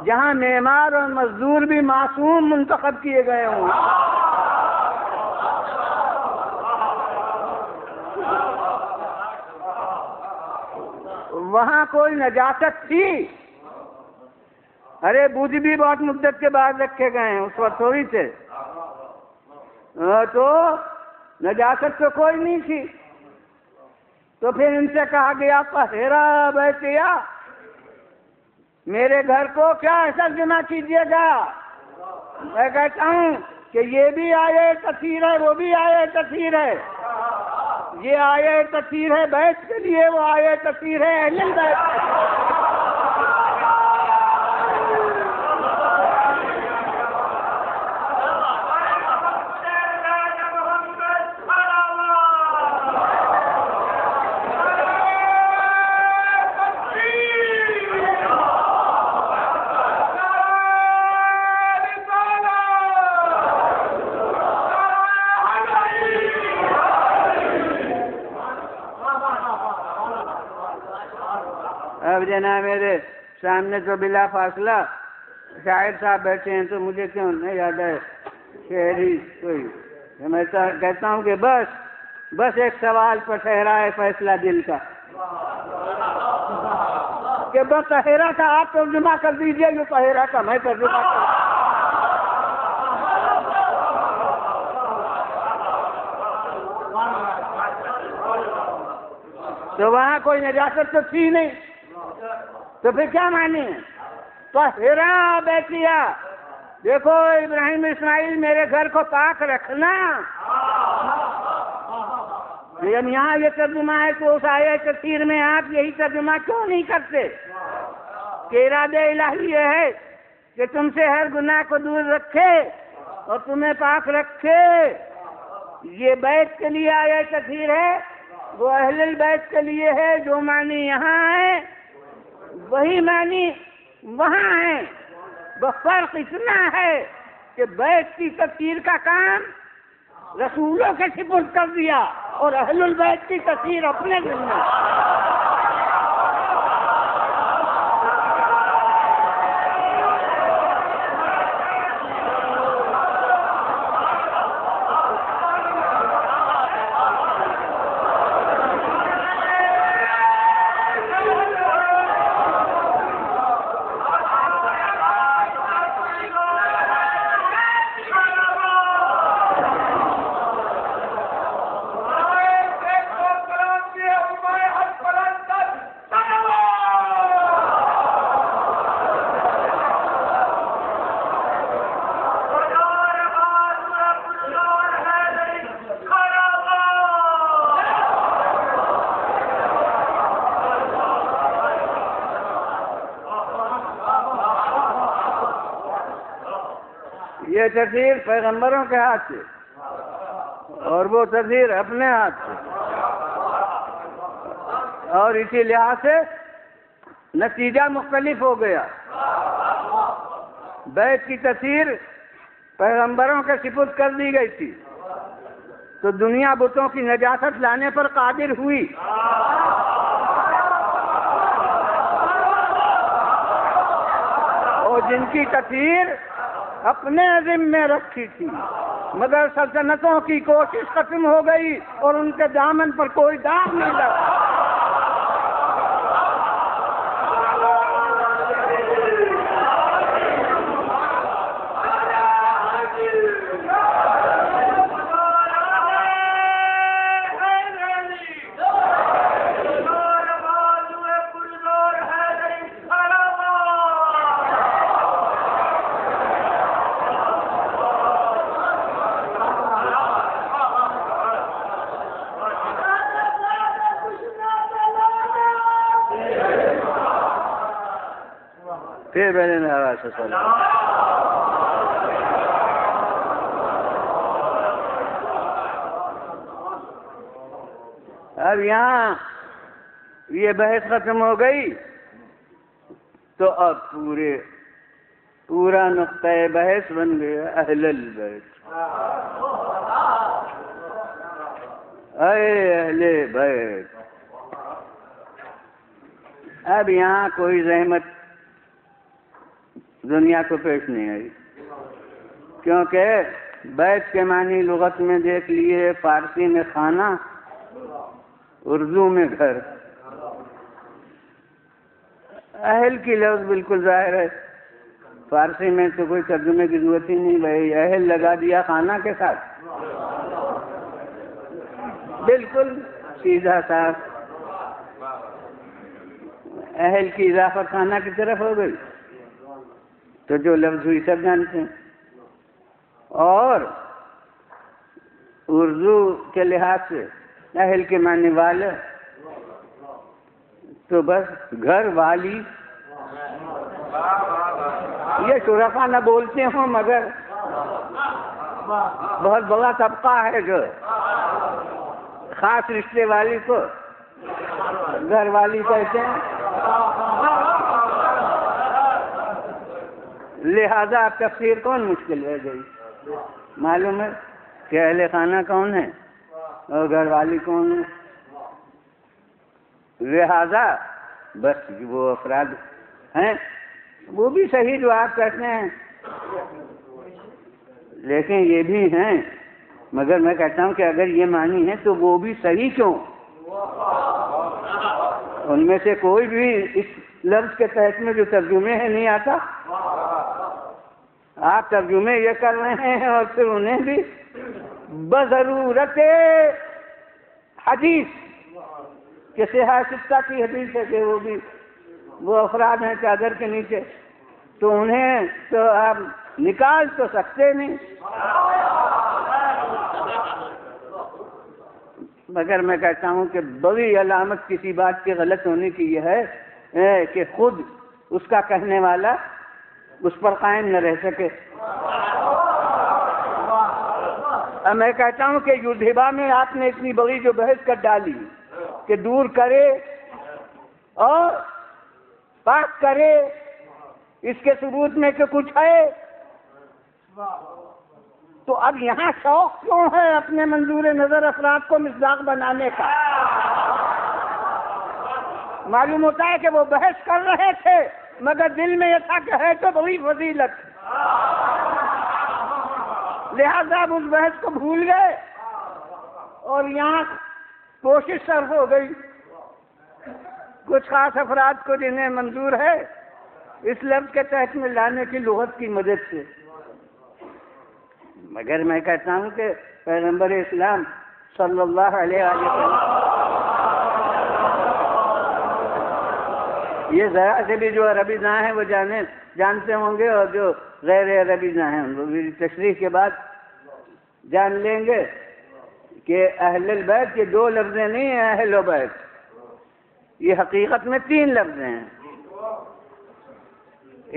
جہاں معمار اور مزدور بھی معصوم منتخب کیے گئے ہوں؟ وہاں کوئی نجاست تھی؟ ارے بدھ بھی بہت مدت کے بعد رکھے گئے ہیں، اس وقت تھوڑی تھے. تو نجاست تو کوئی نہیں تھی. تو پھر ان سے کہا گیا طہرا بیتیا، میرے گھر کو کیا ترجمہ کیجیے گا؟ میں کہتا ہوں کہ یہ بھی آیے تفسیر ہے، وہ بھی آیے تفسیر ہے. یہ آیے تفسیر ہے بیت کے لیے، وہ آیے تفسیر ہے اہل البیت. اب جناب میرے سامنے تو بلا فاصلہ شاعر صاحب بیٹھے ہیں، تو مجھے کیوں نہیں یاد ہے شعری کوئی. میں کہتا ہوں کہ بس ایک سوال پر ٹھہرا ہے فیصلہ دل کا کہ بس طہرا کا آپ ترجمہ کر دیجیے، یہ طہرا کا میں ترجمہ کر. تو وہاں کوئی نجاست تو تھی نہیں، تو پھر کیا معنی ہے؟ طہرا بیتیا، دیکھو ابراہیم اسماعیل میرے گھر کو پاک رکھنا. جب یہاں یہ ترجمہ ہے تو اس آیت تفسیر میں آپ یہی ترجمہ کیوں نہیں کرتے کہ ارادہ الہی یہ ہے کہ تم سے ہر گناہ کو دور رکھے اور تمہیں پاک رکھے. یہ بیت کے لیے آیت تفسیر ہے، وہ اہل البیت کے لیے ہے. جو معنی یہاں ہے وہی معنی وہاں ہے. بس فرق اتنا ہے کہ بیت کی تفسیر کا کام رسولوں کے سپرد کر دیا اور اہل البیت کی تفسیر اپنے دل میں. یہ تفسیر پیغمبروں کے ہاتھ سے اور وہ تفسیر اپنے ہاتھ سے، اور اسی لحاظ سے نتیجہ مختلف ہو گیا. بیت کی تفسیر پیغمبروں کے سپرد کر دی گئی تھی تو دنیا بتوں کی نجاست لانے پر قادر ہوئی. اور جن کی تفسیر اپنے عزم میں رکھی تھی مگر سلطنتوں کی کوشش ختم ہو گئی اور ان کے دامن پر کوئی داغ نہیں لگا. پھر بلند آواز سے صلوات۔ اب یہاں یہ بحث ختم ہو گئی تو اب پورا نقطۂ بحث بن گیا اہل البیت۔ اے اہل بیت، اب یہاں کوئی زحمت دنیا کو پیش نہیں آئی، کیونکہ بیت کے معنی لغت میں دیکھ لیے، فارسی میں خانہ، اردو میں گھر۔ اہل کی لفظ بالکل ظاہر ہے، فارسی میں تو کوئی ترجمے کی ضرورت ہی نہیں، بھائی اہل لگا دیا خانہ کے ساتھ، بالکل سیدھا صاف اہل کی اضافت خانہ کی طرف ہو گئی، تو جو لفظ ہوئی سب جانتے ہیں۔ اور اردو کے لحاظ سے اہل کے معنی والا، تو بس گھر والی، یہ شرکا نہ بولتے ہوں مگر بہت بڑا طبقہ ہے جو خاص رشتے والی کو گھر والی کہتے ہیں، لہذا اب تفسیر کون مشکل رہ گئی؟ معلوم ہے کہ اہل خانہ کون ہے اور گھر والی کون ہے، لہذا بس وہ افراد ہیں وہ بھی صحیح جو آپ کہتے ہیں، لیکن یہ بھی ہیں، مگر میں کہتا ہوں کہ اگر یہ معنی ہے تو وہ بھی صحیح کیوں؟ ان میں سے کوئی بھی اس لفظ کے تحت میں جو ترجمے ہیں نہیں آتا، آپ ترجمے یہ کر رہے ہیں اور پھر انہیں بھی بضرورت حدیث کہ صحاح کی حدیث ہے کہ وہ بھی وہ افراد ہیں چادر کے نیچے، تو انہیں تو آپ نکال تو سکتے نہیں۔ مگر میں کہتا ہوں کہ بڑی علامت کسی بات کے غلط ہونے کی یہ ہے کہ خود اس کا کہنے والا اس پر قائم نہ رہ سکے۔ اب میں کہتا ہوں کہ یودھیبا میں آپ نے اتنی بڑی جو بحث کر ڈالی کہ دور کرے اور پاک کرے، اس کے ثبوت میں کہ کچھ ہے، تو اب یہاں شوق کیوں ہے اپنے منظور نظر افراد کو مصداق بنانے کا؟ معلوم ہوتا ہے کہ وہ بحث کر رہے تھے مگر دل میں یہ تھا کہ ہے تو بڑی فضیلت، لہذا اب اس بحث کو بھول گئے اور یہاں کوشش صرف ہو گئی کچھ خاص افراد کو جنہیں منظور ہے اس لفظ کے تحت میں لانے کی لغت کی مدد سے۔ مگر میں کہتا ہوں کہ پیغمبر اسلام صلی اللہ علیہ وسلم یہ ذرا سے بھی جو عربی نہ ہیں وہ جانتے ہوں گے، اور جو غیر عربی نہ ہیں وہ بھی تشریح کے بعد جان لیں گے کہ اہل البیت یہ دو لفظ نہیں ہیں، اہل و بیت یہ حقیقت میں تین لفظ ہیں،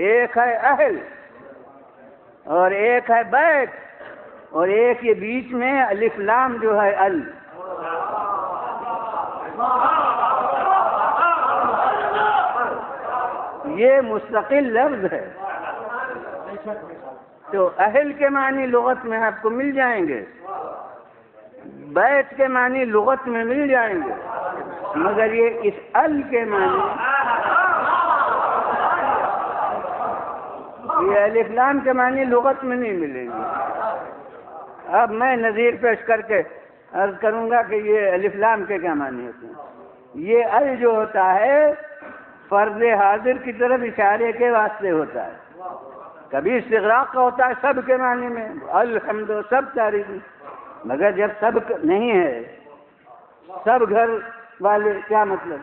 ایک ہے اہل اور ایک ہے بیت اور ایک یہ بیچ میں الف لام جو ہے ال۔ یہ مستقل لفظ ہے، تو اہل کے معنی لغت میں آپ کو مل جائیں گے، بیت کے معنی لغت میں مل جائیں گے، مگر یہ اس ال کے معنی یہ الف لام کے معنی لغت میں نہیں ملیں گے۔ اب میں نظیر پیش کر کے عرض کروں گا کہ یہ الف لام کے کیا معنی ہوتے ہیں۔ یہ ال جو ہوتا ہے فرض حاضر کی طرف اشارے کے واسطے ہوتا ہے، کبھی استغراق کا ہوتا ہے سب کے معنی میں، الحمد سب تعریف، مگر جب سب نہیں ہے، سب گھر والے کیا مطلب،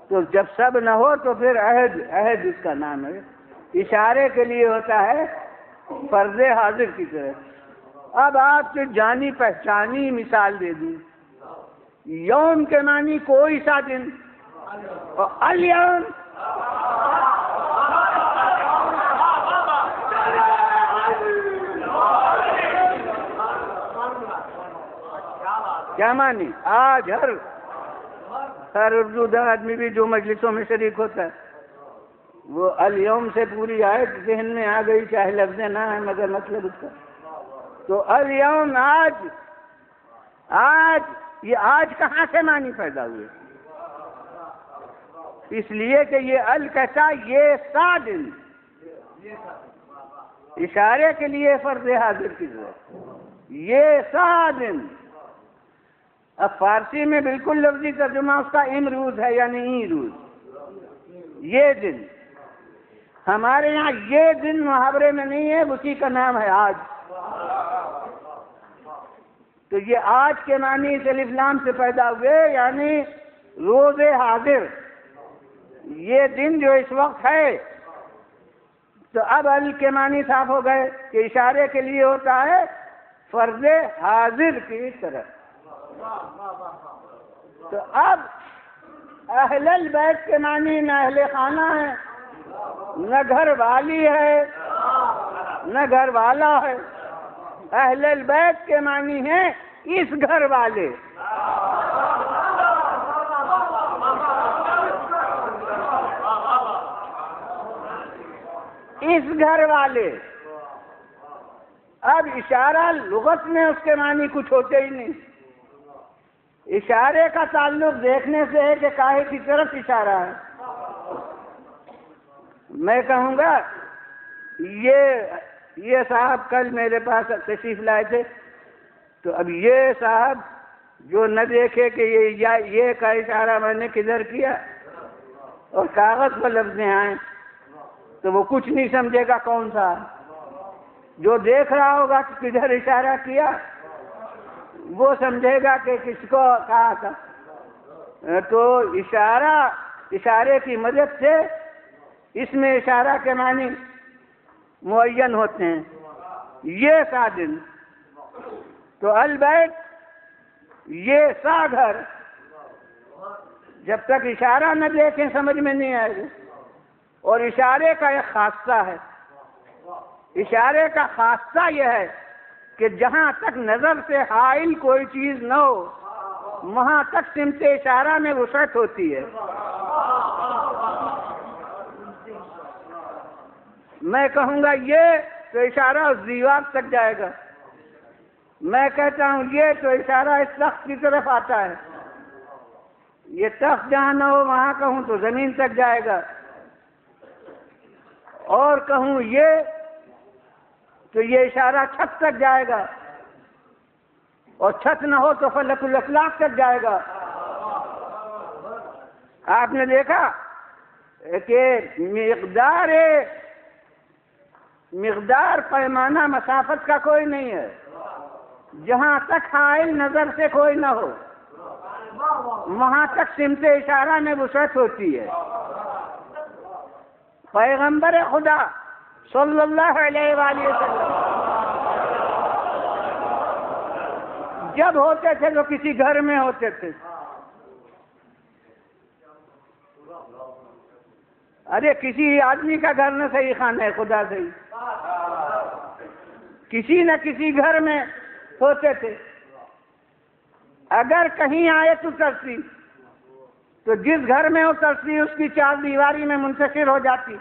تو جب سب نہ ہو تو پھر عہد، عہد اس کا نام ہے، اشارے کے لیے ہوتا ہے فرض حاضر کی طرف۔ اب آپ سے جانی پہچانی مثال دے دوں، یوم کے معنی کوئی سا دن، اور الیوم کیا معنی؟ آج ہر اردو دار آدمی بھی جو مجلسوں میں شریک ہوتا ہے وہ الیوم سے پوری آیت ذہن میں آ گئی، چاہے لفظ نہ ہے مگر مطلب اس کا. تو الیوم یہ آج کہاں سے معنی پیدا ہوئے؟ اس لیے کہ یہ کہتا یہ سا دن، اشارے کے لیے فرض حاضر کی ضرورت، یہ سا دن. اب فارسی میں بالکل لفظی ترجمہ اس کا امروز ہے، یعنی ای روز، یہ دن. ہمارے یہاں یہ دن محاورے میں نہیں ہے، اسی کا نام ہے آج. تو یہ آج کے معنی اس الف لام سے پیدا ہوئے، یعنی روز حاضر. یہ دن جو اس وقت ہے، تو اب ال کے معنی صاف ہو گئے کہ اشارے کے لیے ہوتا ہے فرض حاضر کی طرف. تو اب اہل البیت کے معنی نہ اہل خانہ ہے، نہ گھر والی ہے، نہ گھر والا ہے. اہل البیت کے معنی ہیں اس گھر والے. اس گھر والے. اب اشارہ لغت میں اس کے معنی کچھ ہوتے ہی نہیں. اشارے کا تعلق دیکھنے سے ہے کہ کاہے کی طرف اشارہ ہے. میں کہوں گا یہ صاحب کل میرے پاس تشریف لائے تھے، تو اب یہ صاحب جو نہ دیکھے کہ یہ کا اشارہ میں نے کدھر کیا اور کاغذ پر لفظ آئیں، تو وہ کچھ نہیں سمجھے گا کون سا. جو دیکھ رہا ہوگا کہ کدھر اشارہ کیا وہ سمجھے گا کہ کس کو کہا تھا. تو اشارے کی مدد سے اس میں اشارہ کے معنی معین ہوتے ہیں. یہ سا دن، تو البیت یہ سا گھر. جب تک اشارہ نہ دیکھیں سمجھ میں نہیں آئے گا. اور اشارے کا ایک خاصہ ہے. اشارے کا خاصہ یہ ہے کہ جہاں تک نظر سے حائل کوئی چیز نہ ہو وہاں تک سمت اشارہ میں وسعت ہوتی ہے. میں کہوں گا یہ تو اشارہ اس دیوار تک جائے گا. میں کہتا ہوں یہ تو اشارہ اس تخت کی طرف آتا ہے. یہ تخت جہاں نہ ہو وہاں کہوں تو زمین تک جائے گا. اور کہوں یہ تو یہ اشارہ چھت تک جائے گا. اور چھت نہ ہو تو فلک الافلاک تک جائے گا. آپ نے دیکھا کہ مقدار پیمانہ مسافت کا کوئی نہیں ہے. جہاں تک حائل نظر سے کوئی نہ ہو وہاں تک سمت اشارہ میں وسعت ہوتی ہے. پیغمبر خدا صلی اللہ علیہ وآلہ وسلم جب ہوتے تھے تو کسی گھر میں ہوتے تھے. ارے کسی آدمی کا گھر نہ صحیح خانہ خدا صحیح، کسی نہ کسی گھر میں ہوتے تھے. اگر کہیں آیت اترتی تو جس گھر میں اترتی اس کی چار دیواری میں منتشر ہو جاتی.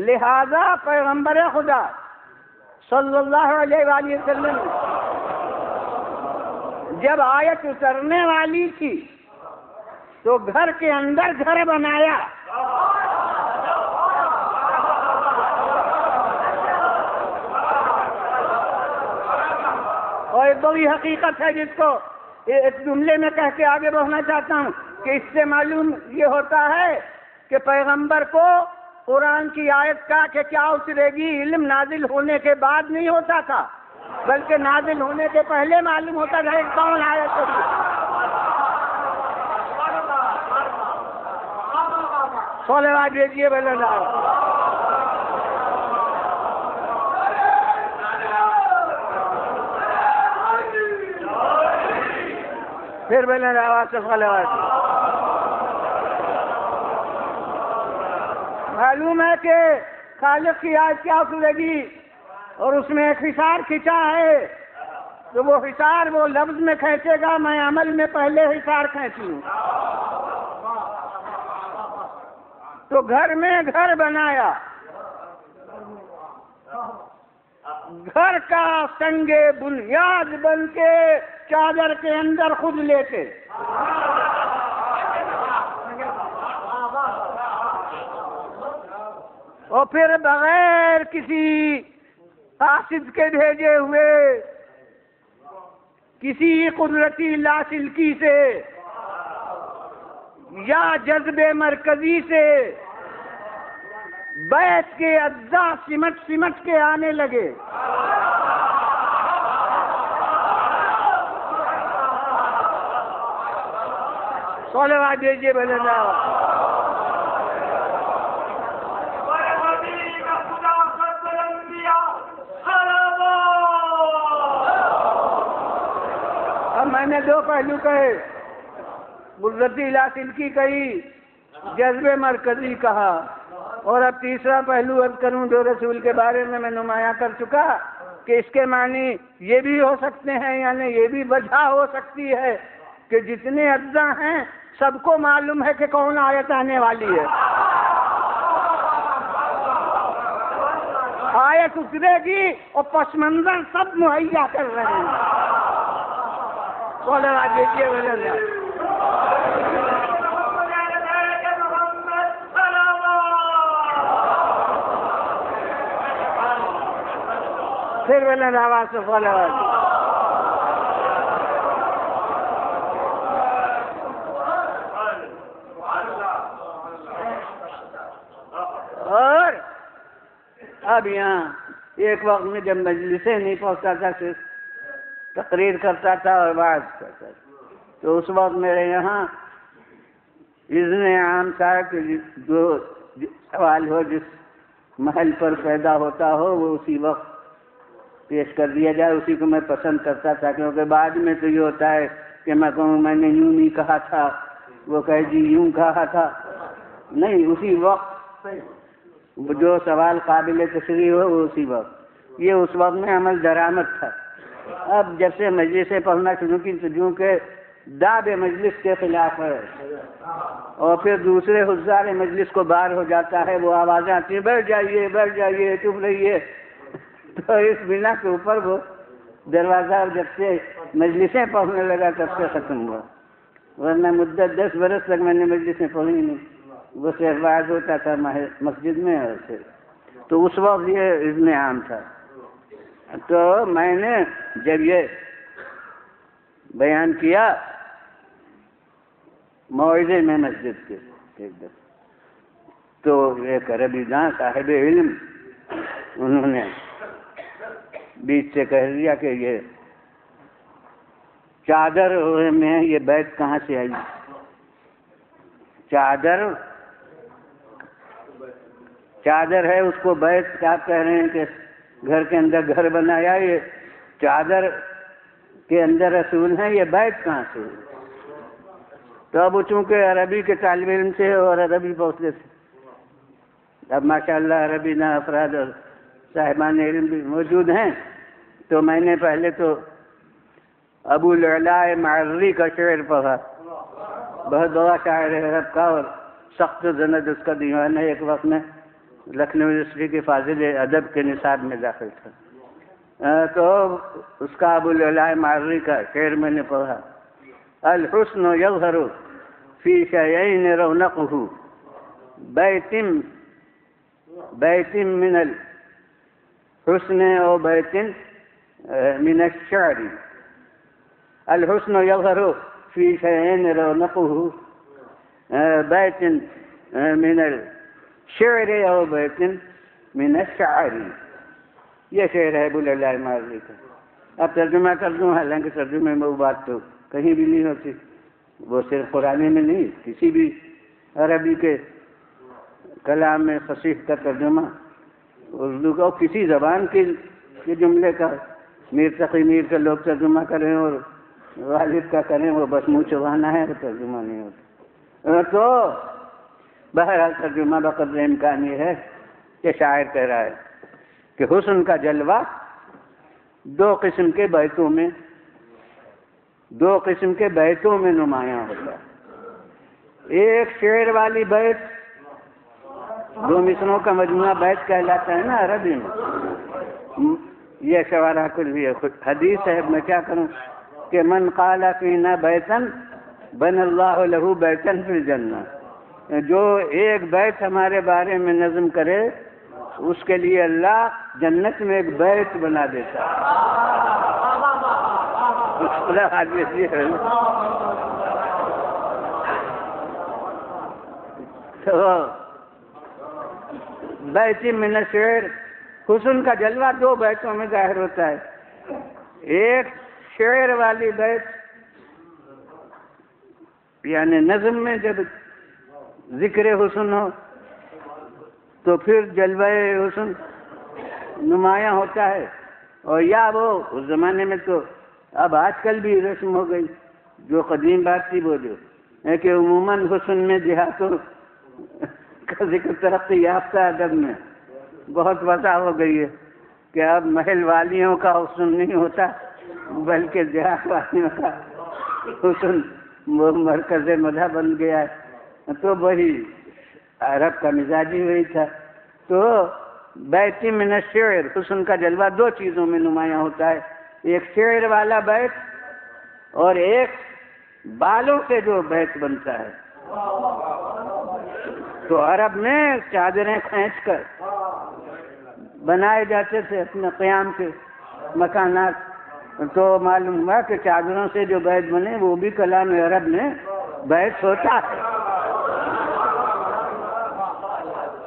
لہذا پیغمبر خدا صلی اللہ علیہ وآلہ وسلم جب آیت اترنے والی تھی تو گھر کے اندر گھر بنایا. اور ایک بڑی حقیقت ہے جس کو ایک جملے میں کہہ کے آگے بڑھنا چاہتا ہوں کہ اس سے معلوم یہ ہوتا ہے کہ پیغمبر کو قرآن کی آیت کا کہ کیا اترے گی علم نازل ہونے کے بعد نہیں ہوتا تھا، بلکہ نازل ہونے کے پہلے معلوم ہوتا تھا کہ کون آیت ہوتی. صلوات بھیجیے بولے نا. پھر بولے آواز سے صلوات. معلوم ہے کہ خالق کی آیت کیا اترے گی اور اس میں ایک حصار کھینچا ہے تو وہ حصار وہ لفظ میں کھینچے گا، میں عمل میں پہلے حصار کھینچ لوں۔ تو گھر میں گھر بنایا، گھر کا سنگ بنیاد بن کے چادر کے اندر خود لیتے، اور پھر بغیر کسی قاصد کے بھیجے ہوئے، کسی قدرتی لاسلکی سے یا جذب مرکزی سے بیت کے اجزاء سمٹ کے آنے لگے۔ صلوات دیجیے بھلے اللہ۔ اب میں نے دو پہلو کہے، قدرتی لاسلکی کہی، جذب مرکزی کہا، اور اب تیسرا پہلو عرض کروں جو رسول کے بارے میں نمایاں کر چکا کہ اس کے معنی یہ بھی ہو سکتے ہیں، یعنی یہ بھی وجہ ہو سکتی ہے کہ جتنے اجزاء ہیں سب کو معلوم ہے کہ کون آیت آنے والی ہے، آیت اترے گی اور پس منظر سب مہیا کر رہے ہیں۔ صلوات دیجیے اللہ۔ پھر بلند آواز سے صلوات۔ اور اب یہاں ایک وقت میں جب مجلسیں نہیں پہنچتا تھا، صرف تقریر کرتا تھا اور بات کرتا تھا، تو اس وقت میرے یہاں اذن عام تھا کہ جو سوال ہو جس محل پر پیدا ہوتا ہو وہ اسی وقت پیش کر دیا جائے، اسی کو میں پسند کرتا تھا، کیونکہ بعد میں تو یہ ہوتا ہے کہ میں کہوں میں نے یوں نہیں کہا تھا، وہ کہے جی یوں کہا تھا، نہیں، اسی وقت جو سوال قابل تشریح ہو وہ اسی وقت، یہ اس وقت میں عمل درآمد تھا۔ اب جب سے مجلسیں پڑھنا شروع کی تو جو کہ داد مجلس کے خلاف ہے، اور پھر دوسرے حضار مجلس کو بار ہو جاتا ہے، وہ آوازیں آتی ہیں بیٹھ جائیے چپ رہیے، تو اس بنا کے اوپر وہ دروازہ جب سے مجلسیں پڑھنے لگا تب سے ختم ہوا، ورنہ مدت 10 برس تک میں نے مجلسیں پڑھی نہیں، وہ صرف واعظ ہوتا تھا مسجد میں، اور تو اس وقت یہ اذن عام تھا۔ تو میں نے جب یہ بیان کیا موعظے میں مسجد کے ایک دن، تو ایک عربی داں صاحب علم انہوں نے بیچ سے کہہ دیا کہ یہ چادر میں یہ بیت کہاں سے آئی؟ چادر ہے، اس کو بیت کیا کہہ رہے ہیں کہ گھر کے اندر گھر بنایا، یہ چادر کے اندر رسول ہیں، یہ بیت کہاں سے؟ تو اب چونکہ عربی کے طالب علم سے اور عربی پہنچنے سے اب ماشاءاللہ عربی نہ افراد اور صاحبان علم بھی موجود ہیں، تو میں نے پہلے تو ابو العلاء معرری کا شعر پڑھا، بہت بڑا شاعر ہے عرب کا، اور سخت زند اس کا دیوان ہے، ایک وقت میں لکھنؤ یونیورسٹی کے فاضل ادب کے نصاب میں داخل تھا، تو اس کا ابو العلاء معرری کا شعر میں نے پڑھا، الحسن یظہر فی شیئین رونقہ بیت من الحسن او بیت من الشعر، الحسن یظہر فی شیئین رونقہ بیت من الشعر او بیت من الشعر، یہ شعر ہے ابو العلاء معرری کا۔ اب ترجمہ کر دوں، حالانکہ ترجمے میں وہ بات تو کہیں بھی نہیں ہوتی، وہ صرف قرآن میں نہیں، کسی بھی عربی کے کلام میں فصیح کا ترجمہ اردو کا، کسی زبان کے جملے کا میر تقی میر کا لوگ ترجمہ کریں اور غالب کا کریں، وہ بس منہ چبانا ہے، وہ ترجمہ نہیں ہوتا۔ تو بہرحال ترجمہ بقدر امکان یہ ہے کہ شاعر کہہ رہا ہے کہ حسن کا جلوہ دو قسم کے بیتوں میں نمایاں ہوتا ہے۔ ایک شعر والی بیت، دو مصروں کا مجموعہ بیت کہلاتا ہے نا عربی میں، یہ شعرا کل حدیث ہے، میں کیا کروں کہ من قال فینا بیتن بن اللہ لہ بیتن فی الجنہ، جو ایک بیت ہمارے بارے میں نظم کرے اس کے لیے اللہ جنت میں ایک بیت بنا دیتا ہے۔ تو بیت من الشعر، حسن کا جلوہ دو بیتوں میں ظاہر ہوتا ہے۔ ایک شعر والی بیت، یعنی نظم میں جب ذکر حسن ہو تو پھر جلوہ حسن نمایاں ہوتا ہے، اور یا وہ اس زمانے میں تو اب آج کل بھی رسم ہو گئی، جو قدیم بات تھی وہ جو ہے کہ عموماً حسن میں دیہاتوں کا ذکر ترقی یافتہ ادب میں بہت وسع ہو گئی ہے کہ اب محل والیوں کا حسن نہیں ہوتا بلکہ دیہات والیوں کا حسن وہ مرکز مذہب بن گیا ہے۔ تو وہی عرب کا مزاجی وہی تھا۔ تو بیت من الشعر، حسن کا جلوہ دو چیزوں میں نمایاں ہوتا ہے، ایک شعر والا بیت اور ایک بالوں سے جو بیت بنتا ہے۔ تو عرب میں چادریں کھینچ کر بنائے جاتے تھے اپنے قیام کے مکانات، تو معلوم ہوا کہ چادروں سے جو بیت بنے وہ بھی کلام عرب میں بیت ہوتا ہے،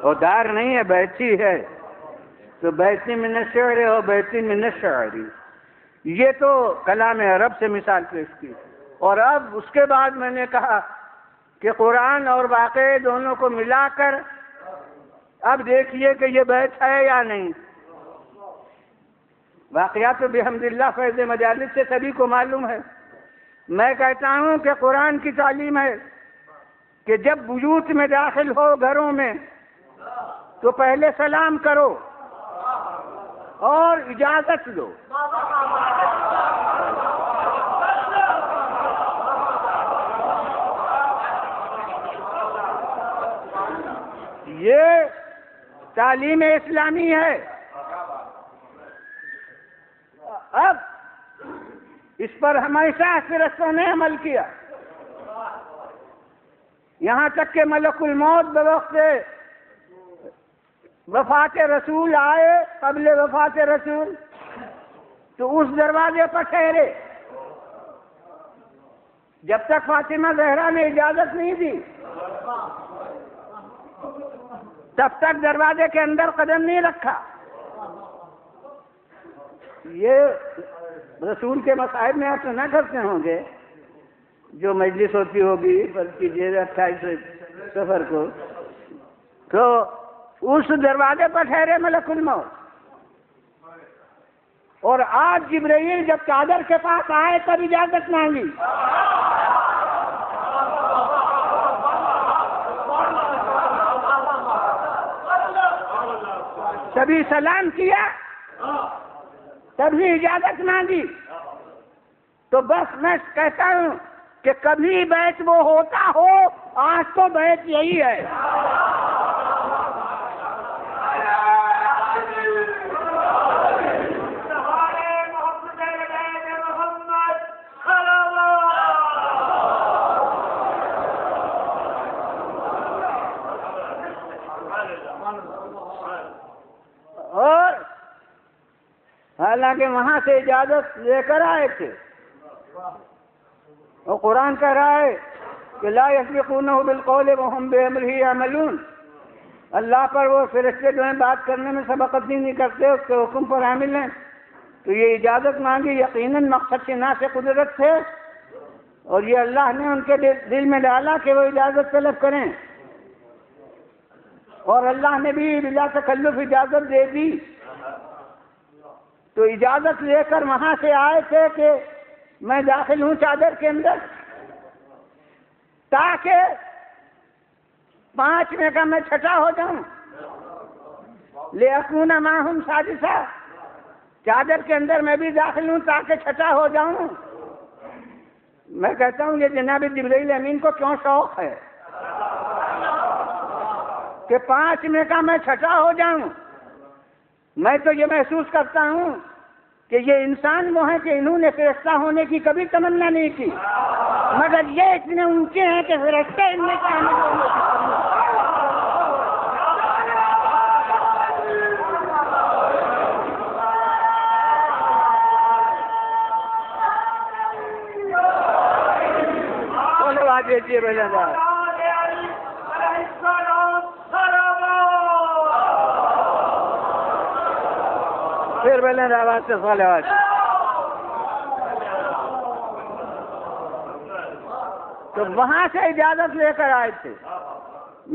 اور دار نہیں ہے، بیتی ہے۔ تو بیتی من الشعر اور بیتی من الشعر، یہ تو کلام عرب سے مثال پیش کی۔ اور اب اس کے بعد میں نے کہا کہ قرآن اور واقعے دونوں کو ملا کر اب دیکھیے کہ یہ بیت ہے یا نہیں۔ واقعات تو بحمد اللہ فیض مجالس سے سبھی کو معلوم ہے۔ میں کہتا ہوں کہ قرآن کی تعلیم ہے کہ جب بیوت میں داخل ہو، گھروں میں، تو پہلے سلام کرو اور اجازت دو۔ یہ تعلیم اسلامی ہے۔ اب اس پر ہمیشہ فرشتوں نے عمل کیا، یہاں تک کہ ملک الموت بوقت وفات رسول آئے، قبل وفات رسول، تو اس دروازے پر ٹھہرے جب تک فاطمہ زہرا نے اجازت نہیں دی، تب تک دروازے کے اندر قدم نہیں رکھا۔ یہ رسول کے مصائب میں آپ تو نہ کرتے ہوں گے، جو مجلس ہوتی ہوگی بلکہ 28 سفر کو، تو اس دروازے پر ٹھہرے ملک الموت، اور آج جبرائیل جب چادر کے پاس آئے تب اجازت مانگی۔ تبھی سلام کیا، تبھی اجازت مانگی۔ تو بس میں کہتا ہوں کہ کبھی بیت وہ ہوتا ہو، آج تو بیت یہی ہے۔ اور حالانکہ وہاں سے اجازت لے کر آئے تھے، اور قرآن کہہ رہا ہے کہ لا یسبقونہ بالقول وہم بامرہ یعملون، اللہ پر وہ فرشتے جو ہیں بات کرنے میں سبقت نہیں کرتے، اس کے حکم پر عامل ہیں۔ تو یہ اجازت مانگی یقیناً مقصد کے ناس قدرت تھے، اور یہ اللہ نے ان کے دل میں ڈالا کہ وہ اجازت طلب کریں، اور اللہ نے بھی بلا تکلف اجازت دے دی۔ تو اجازت لے کر وہاں سے آئے تھے کہ میں داخل ہوں چادر کے اندر، تاکہ 5 میں کا میں چھٹا ہو جاؤں، لِأَكُونَ مَعَهُمْ سَادِسًا، چادر کے اندر میں بھی داخل ہوں تاکہ چھٹا ہو جاؤں. میں کہتا ہوں یہ جناب جبرائیل امین کو کیوں شوق ہے کہ 5 میں کا میں چھٹا ہو جاؤں. میں تو یہ محسوس کرتا ہوں کہ یہ انسان وہ ہیں کہ انہوں نے فرشتہ ہونے کی کبھی تمنا نہیں کی، مگر یہ اتنے اونچے ہیں کہ فرشتے ان میں شامل ہونے کی تمنا. دیجیے بھائی پھر بولیں آواز سے صلوات. تو وہاں سے اجازت لے کر آئے تھے،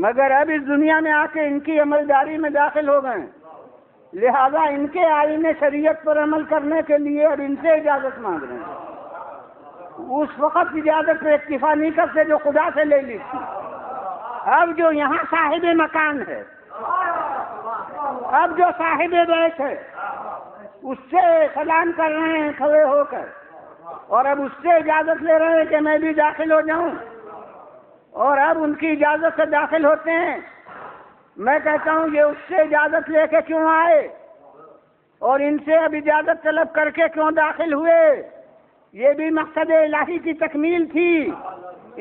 مگر اب اس دنیا میں آ کے ان کی عملداری میں داخل ہو گئے، لہذا ان کے آئین شریعت پر عمل کرنے کے لیے اب ان سے اجازت مانگ رہے ہیں. اس وقت اجازت پہ اکتفا نہیں کرتے جو خدا سے لے لی تھی. اب جو یہاں صاحب مکان ہے، اب جو صاحب بیت ہے، اس سے سلام کر رہے ہیں کھڑے ہو کر، اور اب اس سے اجازت لے رہے ہیں کہ میں بھی داخل ہو جاؤں، اور اب ان کی اجازت سے داخل ہوتے ہیں. میں کہتا ہوں یہ اس سے اجازت لے کے کیوں آئے اور ان سے اب اجازت طلب کر کے کیوں داخل ہوئے؟ یہ بھی مقصد الہی کی تکمیل تھی،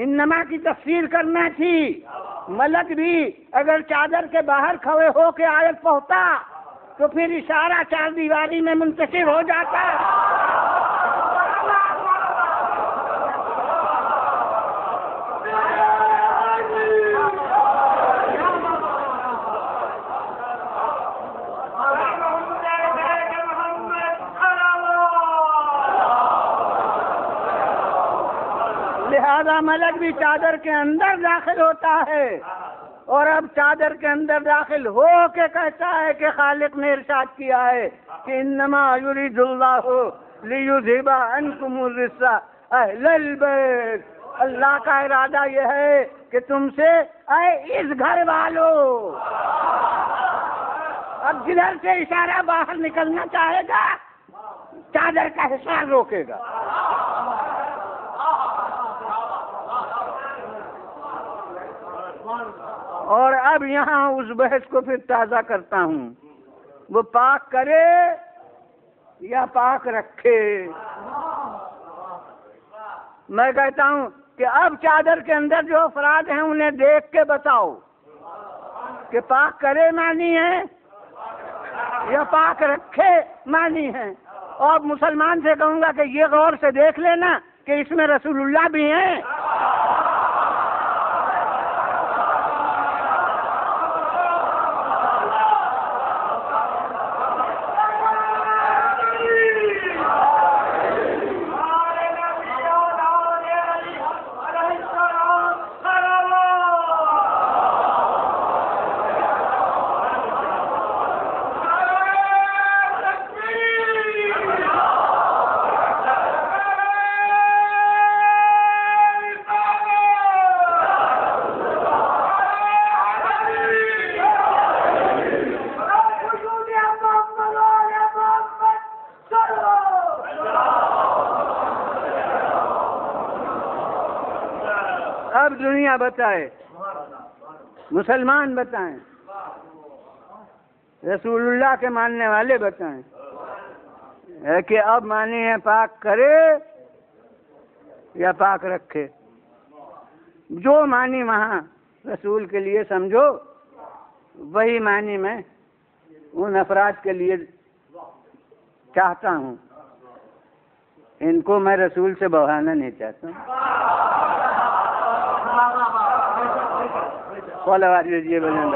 انما کی تفسیر کرنا تھی. ملک بھی اگر چادر کے باہر کھڑے ہو کے آیت پہنچتا تو پھر اشارہ 4 دیواری میں منتشر ہو جاتا. لہذا ملک بھی چادر کے اندر داخل ہوتا ہے، اور اب چادر کے اندر داخل ہو کے کہتا ہے کہ خالق نے ارشاد کیا ہے کہ انما یرید اللہ لیذھب عنکم الرجس اہل البیت. اللہ کا ارادہ یہ ہے کہ تم سے اے اس گھر والو. اب جدھر سے اشارہ باہر نکلنا چاہے گا چادر کا حصار روکے گا. اور اب یہاں اس بحث کو پھر تازہ کرتا ہوں، وہ پاک کرے یا پاک رکھے. میں کہتا ہوں کہ اب چادر کے اندر جو افراد ہیں انہیں دیکھ کے بتاؤ کہ پاک کرے معنی ہے یا پاک رکھے معنی ہے. اور مسلمان سے کہوں گا کہ یہ غور سے دیکھ لینا کہ اس میں رسول اللہ بھی ہیں. اب دنیا بتائے، مسلمان بتائیں، رسول اللہ کے ماننے والے بتائیں کہ اب معنی ہے پاک کرے یا پاک رکھے. جو معنی وہاں رسول کے لیے سمجھو وہی معنی میں ان افراد کے لیے چاہتا ہوں. ان کو میں رسول سے بہانا نہیں چاہتا ہوں. صلوات دیجیے بجن.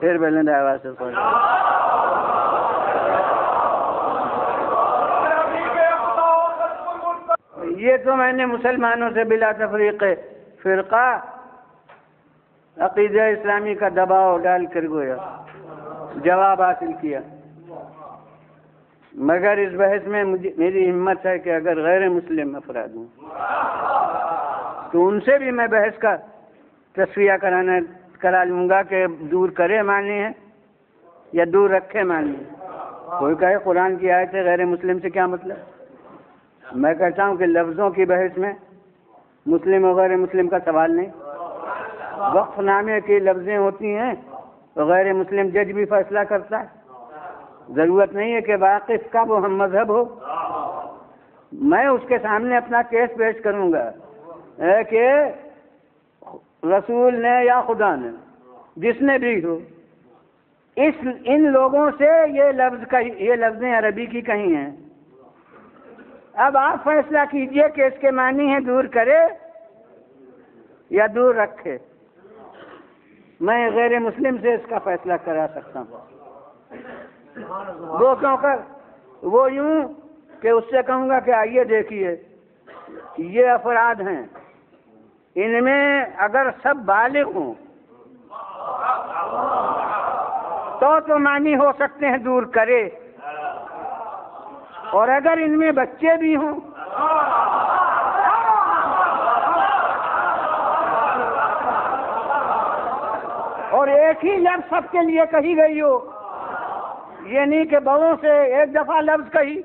پھر بلند آواز سے پڑھ. یہ تو میں نے مسلمانوں سے بلا تفریق فرقہ عقیدہ اسلامی کا دباؤ ڈال کر گویا جواب حاصل کیا. مگر اس بحث میں میری ہمت ہے کہ اگر غیر مسلم افراد ہوں تو ان سے بھی میں بحث کا تصفیہ کرا لوں گا کہ دور کرے معنی ہے یا دور رکھے معنی ہے۔ کوئی کہے قرآن کی آیت ہے غیر مسلم سے کیا مطلب؟ میں کہتا ہوں کہ لفظوں کی بحث میں مسلم اور غیر مسلم کا سوال نہیں۔ وقف نامے کی لفظیں ہوتی ہیں تو غیر مسلم جج بھی فیصلہ کرتا ہے، ضرورت نہیں ہے کہ واقف کا وہ ہم مذہب ہو۔ میں اس کے سامنے اپنا کیس پیش کروں گا کہ رسول نے یا خدا نے جس نے بھی ہو ان لوگوں سے یہ لفظیں عربی کی کہیں ہیں۔ اب آپ فیصلہ کیجئے کہ اس کے معنی ہیں دور کرے یا دور رکھے۔ میں غیر مسلم سے اس کا فیصلہ کرا سکتا ہوں۔ وہ کیوں کر وہ یوں کہ اس سے کہوں گا کہ آئیے دیکھیے یہ افراد ہیں، ان میں اگر سب بالغ ہوں تو معنی ہو سکتے ہیں دور کرے، اور اگر ان میں بچے بھی ہوں اور ایک ہی لفظ سب کے لیے کہی گئی ہو، یہ نہیں کہ بڑوں سے ایک دفعہ لفظ کہی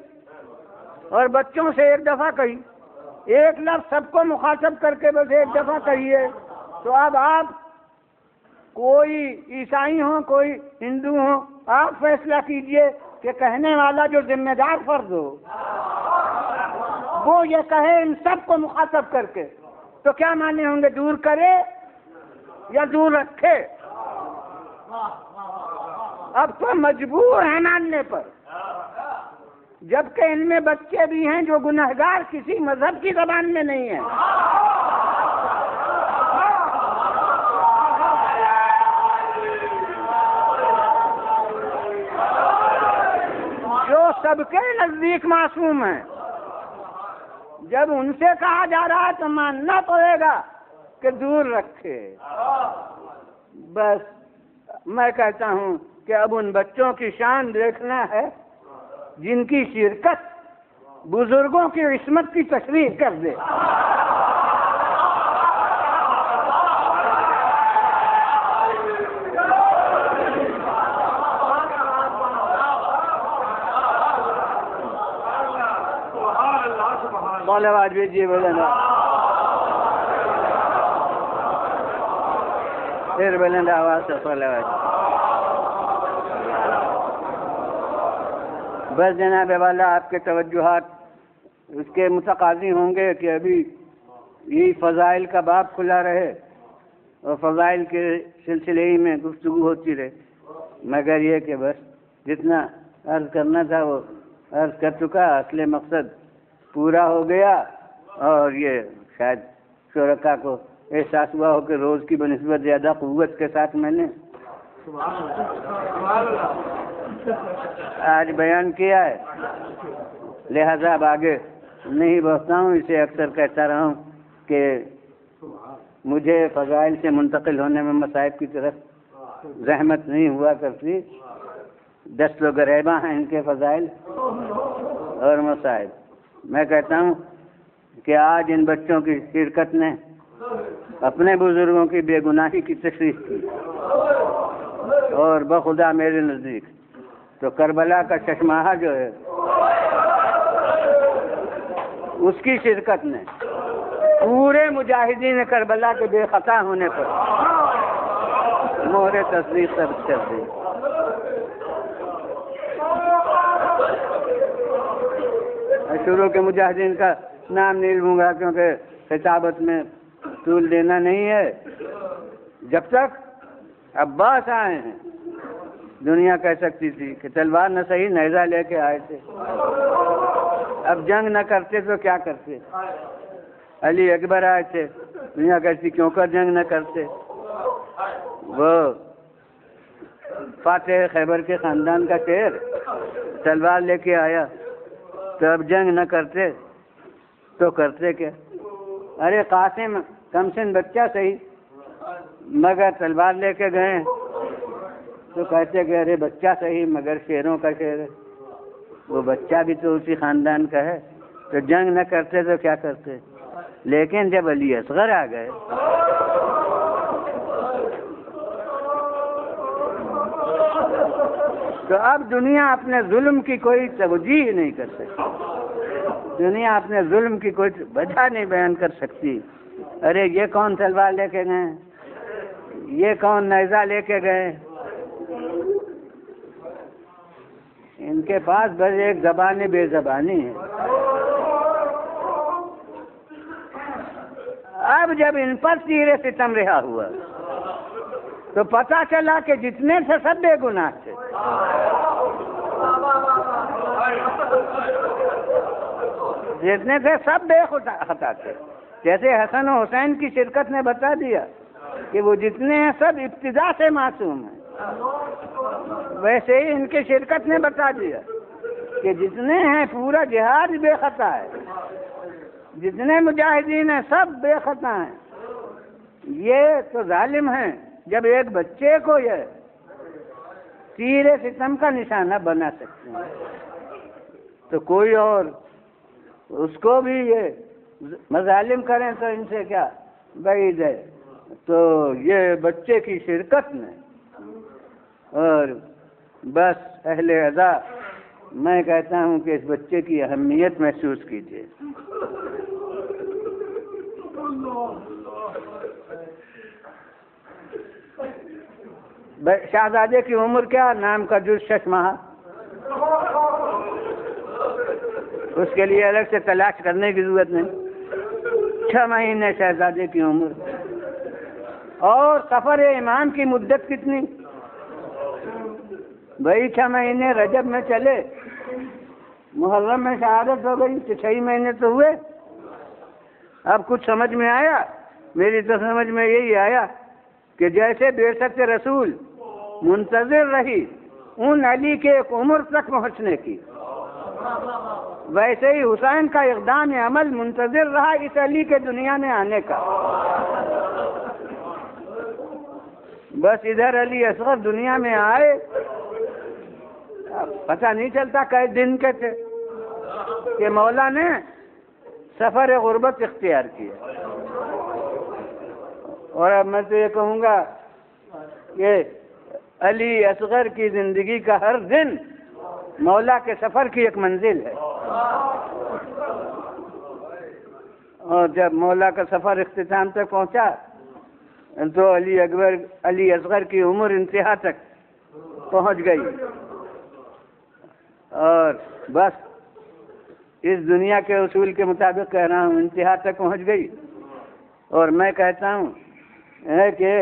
اور بچوں سے ایک دفعہ کہی، ایک لفظ سب کو مخاطب کر کے بس ایک دفعہ کہیے، تو اب آپ کوئی عیسائی ہوں کوئی ہندو ہوں، آپ فیصلہ کیجئے کہ کہنے والا جو ذمہ دار فرد ہو وہ یہ کہے ان سب کو مخاطب کر کے، تو کیا معنی ہوں گے دور کرے یا دور رکھے؟ اب تو مجبور ہے ماننے پر، جبکہ ان میں بچے بھی ہیں جو گنہگار کسی مذہب کی زبان میں نہیں ہیں۔ جو سب کے نزدیک معصوم ہیں، جب ان سے کہا جا رہا ہے تو ماننا پڑے گا کہ دور رکھے۔ بس میں کہتا ہوں کہ اب ان بچوں کی شان دیکھنا ہے جن کی شرکت بزرگوں کی عصمت کی تشریح کر دے۔ مولا واجب جی بولنا پھر بلند آواز سے صلوات۔ بس جناب والا آپ کے توجہات اس کے متقاضی ہوں گے کہ ابھی یہ فضائل کا باب کھلا رہے اور فضائل کے سلسلے ہی میں گفتگو ہوتی رہے، مگر یہ کہ بس جتنا عرض کرنا تھا وہ عرض کر چکا، اصل مقصد پورا ہو گیا، اور یہ شاید شرکا کو احساس ہوا ہو کہ روز کی بنسبت زیادہ قوت کے ساتھ میں نے آج بیان کیا ہے، لہذا اب آگے نہیں بڑھتا ہوں۔ اسے اکثر کہتا رہا ہوں کہ مجھے فضائل سے منتقل ہونے میں مصائب کی طرف زحمت نہیں ہوا کرتی، دست و گریباں ہیں ان کے فضائل اور مصائب۔ میں کہتا ہوں کہ آج ان بچوں کی شرکت نے اپنے بزرگوں کی بے گناہی کی تشریح کی، اور بخدا میرے نزدیک تو کربلا کا چشمہ جو ہے اس کی شرکت نے پورے مجاہدین کربلا کے بے خطا ہونے پر مہر تصدیق ثبت کر دی۔ شروع کے مجاہدین کا نام نہیں لوں گا کیونکہ خطابت میں طول دینا نہیں ہے۔ جب تک عباس آئے ہیں دنیا کہہ سکتی تھی کہ تلوار نہ صحیح نیزہ لے کے آئے تھے، اب جنگ نہ کرتے تو کیا کرتے؟ علی اکبر آئے تھے، دنیا کہتی کیوں کر جنگ نہ کرتے؟ وہ فاتح خیبر کے خاندان کا شیر تلوار لے کے آیا، تو اب جنگ نہ کرتے تو کرتے کیا؟ ارے قاسم کم سن بچہ صحیح مگر تلوار لے کے گئے تو کہتے کہ ارے بچہ صحیح مگر شیروں کا شیر ہے۔ وہ بچہ بھی تو اسی خاندان کا ہے، تو جنگ نہ کرتے تو کیا کرتے؟ لیکن جب علی اصغر آ گئے تو اب دنیا اپنے ظلم کی کوئی توجیہ نہیں کر سکتی، دنیا اپنے ظلم کی کوئی وجہ نہیں بیان کر سکتی۔ ارے یہ کون تلوار لے کے گئے، یہ کون نیزہ لے کے گئے؟ ان کے پاس بس ایک زبان بے زبانی ہے۔ اب جب ان پر تیر ستم رہا ہوا تو پتا چلا کہ جتنے تھے سب بے گناہ تھے، جتنے تھے سب بے خطا تھے۔ جیسے حسن و حسین کی شرکت نے بتا دیا کہ وہ جتنے ہیں سب ابتدا سے معصوم ہیں، ویسے ہی ان کی شرکت نے بتا دیا کہ جتنے ہیں پورا جہاد بے خطا ہے، جتنے مجاہدین ہیں سب بے خطا ہیں۔ یہ تو ظالم ہیں جب ایک بچے کو یہ تیر ستم کا نشانہ بنا سکتے ہیں، تو کوئی اور اس کو بھی یہ مظالم کریں تو ان سے کیا بعید ہے۔ تو یہ بچے کی شرکت میں اور بس اہل عزا، میں کہتا ہوں کہ اس بچے کی اہمیت محسوس کیجیے۔ شہزادے کی عمر کیا؟ نام کا جز 6 ماہ، اس کے لیے الگ سے تلاش کرنے کی ضرورت نہیں، 6 مہینے شہزادے کی عمر۔ اور سفر امام کی مدت کتنی؟ بھائی 6 مہینے رجب میں چلے، محرم میں شہادت ہو گئی تو 6 مہینے تو ہوئے۔ اب کچھ سمجھ میں آیا؟ میری تو سمجھ میں یہی آیا کہ جیسے بیسط رسول منتظر رہی ان علی کے ایک عمر تک پہنچنے کی، ویسے ہی حسین کا اقدام عمل منتظر رہا اس علی کے دنیا میں آنے کا۔ بس ادھر علی اصغر دنیا میں آئے، پتہ نہیں چلتا کئی دن کے تھے کہ مولا نے سفر غربت اختیار کیا۔ اور اب میں تو یہ کہوں گا کہ علی اصغر کی زندگی کا ہر دن مولا کے سفر کی ایک منزل ہے، اور جب مولا کا سفر اختتام تک پہنچا تو علی اصغر کی عمر انتہا تک پہنچ گئی، اور بس اس دنیا کے اصول کے مطابق کہہ رہا ہوں انتہا تک پہنچ گئی۔ اور میں کہتا ہوں کہ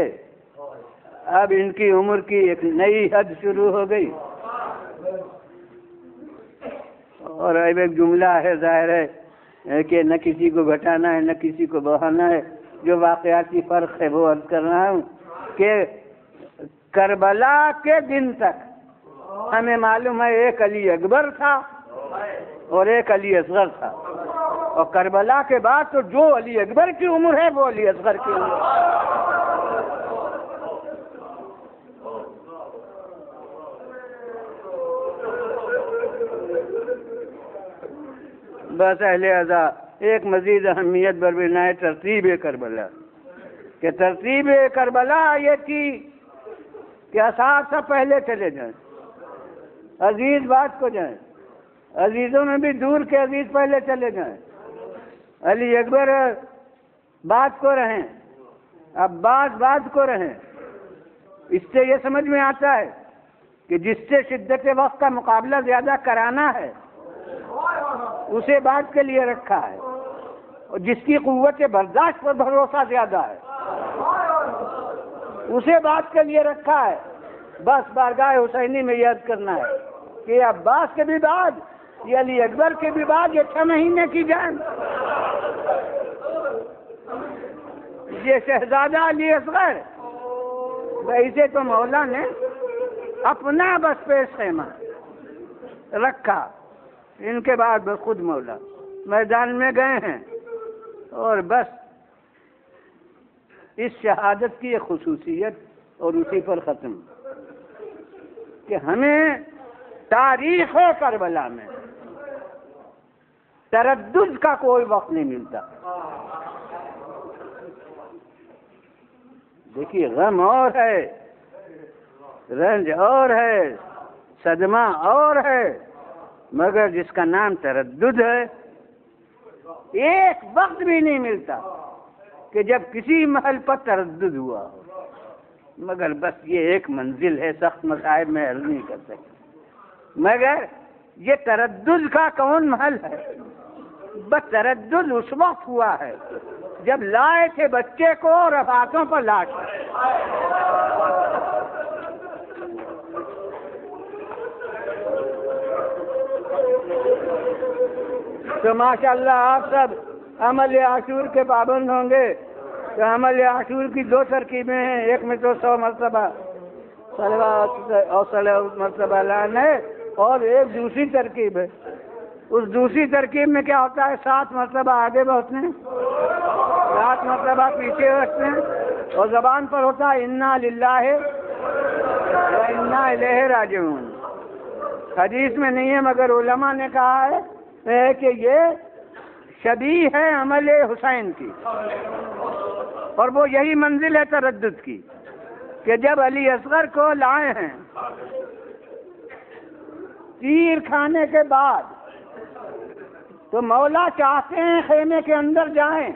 اب ان کی عمر کی ایک نئی حد شروع ہو گئی، اور اب ایک جملہ ہے، ظاہر ہے کہ نہ کسی کو گھٹانا ہے نہ کسی کو بڑھانا ہے، جو واقعاتی فرق ہے وہ عرض کر رہا ہوں کہ کربلا کے دن تک ہمیں معلوم ہے ایک علی اکبر تھا اور ایک علی اصغر تھا، اور کربلا کے بعد تو جو علی اکبر کی عمر ہے وہ علی اصغر کی عمر ہے۔ بس اہل عزا ایک مزید اہمیت بربنائے ترتیب کربلا، کہ ترتیب کربلا یہ تھی کہ اساتذہ پہلے چلے جائیں، عزیز بات کو جائیں، عزیزوں میں بھی دور کے عزیز پہلے چلے جائیں، علی اکبر بات کو رہیں، عباس بات کو رہیں۔ اس سے یہ سمجھ میں آتا ہے کہ جس سے شدت وقت کا مقابلہ زیادہ کرانا ہے اسے بات کے لیے رکھا ہے، اور جس کی قوت برداشت پر بھروسہ زیادہ ہے اسے بات کے لیے رکھا ہے۔ بس بارگاہ حسینی میں یاد کرنا ہے کہ عباس کے بھی بعد، یہ علی اکبر کے بھی بعد، یہ 6 مہینے کی جنگ، یہ شہزادہ علی اصغر، ویسے تو مولا نے اپنا بس پیش خیمہ رکھا، ان کے بعد بس خود مولا میدان میں گئے ہیں، اور بس اس شہادت کی ایک خصوصیت اور اسی پر ختم کہ ہمیں تاریخ کربلا میں تردد کا کوئی وقت نہیں ملتا. دیکھیے غم اور ہے، رنج اور ہے، صدمہ اور ہے، مگر جس کا نام تردد ہے ایک وقت بھی نہیں ملتا کہ جب کسی محل پر تردد ہوا ہو. مگر بس یہ ایک منزل ہے، سخت مصائب میں حل نہیں کر سکتے. مگر یہ تردد کا کون محل ہے؟ بس تردد اس وقت ہوا ہے جب لائے تھے بچے کو اور ہاتھوں پر لاش. تو ماشاءاللہ آپ سب عمل عاشور کے پابند ہوں گے. تو عمل عاشور کی 2 ترکیبیں ہیں، ایک میں تو 100 مرتبہ صلوات اور 100 مرتبہ اعلان ہے، اور ایک دوسری ترکیب ہے. اس دوسری ترکیب میں کیا ہوتا ہے؟ 7 مرتبہ آگے بڑھتے ہیں، 7 مرتبہ پیچھے بڑھتے ہیں، اور زبان پر ہوتا ہے انا للہ و انا الیہ راجعون. حدیث میں نہیں ہے مگر علماء نے کہا ہے کہ یہ شبیہ ہے عمل حسین کی، اور وہ یہی منزل ہے تردد کی کہ جب علی اصغر کو لائے ہیں تیر کھانے کے بعد تو مولا چاہتے ہیں خیمے کے اندر جائیں،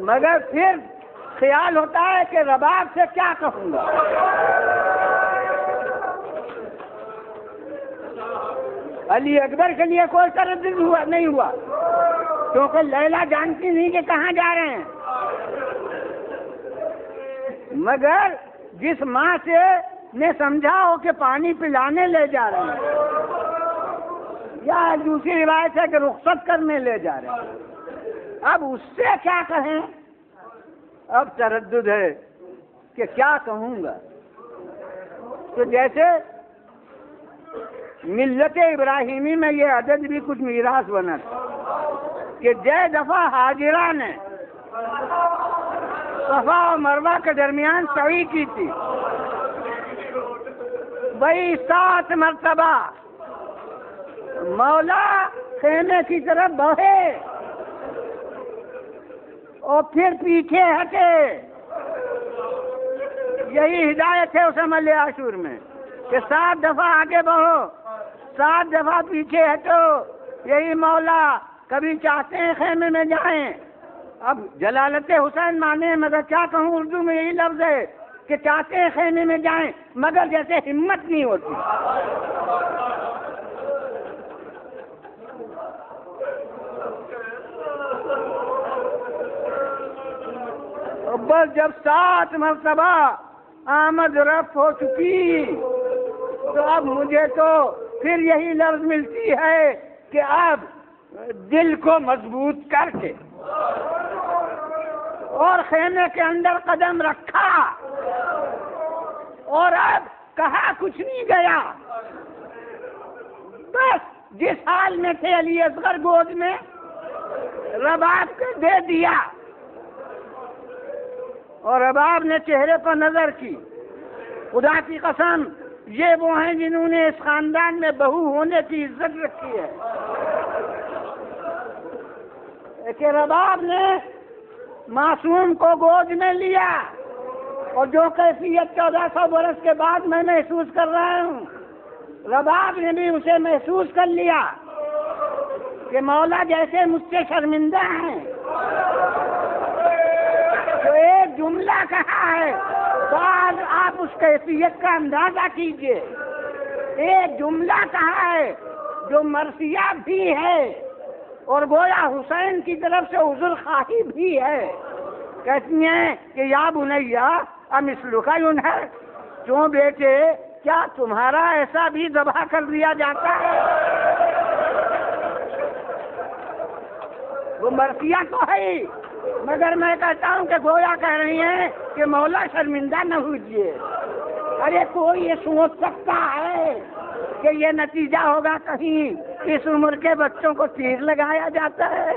مگر پھر خیال ہوتا ہے کہ رباب سے کیا کہوں گا. علی اکبر کے لیے کوئی تردد نہیں ہوا کیونکہ لیلا جانتی نہیں کہ کہاں جا رہے ہیں. مگر جس ماں سے نے سمجھا ہو کہ پانی پلانے لے جا رہے ہیں، یا دوسری روایت ہے کہ رخصت کرنے لے جا رہے ہیں، اب اس سے کیا کہیں؟ اب تردد ہے کہ کیا کہوں گا. تو جیسے ملت ابراہیمی میں یہ عدد بھی کچھ میراث بنا تھا کہ جے دفعہ حاجرہ نے صفا اور مروہ کے درمیان سعی کی تھی، وہی 7 مرتبہ مولا خیمے کی طرف بڑھے اور پھر پیچھے ہٹے. یہی ہدایت ہے اس عمل عاشور میں کہ 7 دفعہ آگے بڑھو، 7 دفعہ پیچھے ہٹو. یہی مولا کبھی چاہتے ہیں خیمے میں جائیں. اب جلالت حسین مانے، مگر کیا کہوں، اردو میں یہی لفظ ہے کہ چاہتے ہیں خیمے میں جائیں مگر جیسے ہمت نہیں ہوتی. بس جب 7 مرتبہ آمد رفت ہو چکی تو اب مجھے تو پھر یہی لفظ ملتی ہے کہ اب دل کو مضبوط کر کے اور خیمے کے اندر قدم رکھا، اور اب کہا کچھ نہیں گیا. بس جس حال میں تھے علی اصغر گود میں رباب کو دے دیا، اور رباب نے چہرے پر نظر کی. خدا کی قسم یہ وہ ہیں جنہوں نے اس خاندان میں بہو ہونے کی عزت رکھی ہے کہ رباب نے معصوم کو گود میں لیا، اور جو کیفیت 1400 برس کے بعد میں محسوس کر رہا ہوں، رباب نے بھی اسے محسوس کر لیا کہ مولا جیسے مجھ سے شرمندہ ہیں. تو ایک جملہ کہا ہے تو آج آپ اس کیفیت کا اندازہ کیجئے. ایک جملہ کہا ہے جو مرثیہ بھی ہے اور گویا حسین کی طرف سے عذر خواہی بھی ہے. کہتی ہیں کہ یا بنیا امثلک ینحر، کیوں بیٹے کیا تمہارا ایسا بھی ذبح کر دیا جاتا ہے؟ وہ مرثیہ تو ہے ہی، مگر میں کہتا ہوں کہ گویا کہہ رہی ہیں کہ مولا شرمندہ نہ ہوجیے. ارے کوئی یہ سوچ سکتا ہے کہ یہ نتیجہ ہوگا کہیں اس عمر کے بچوں کو تیر لگایا جاتا ہے؟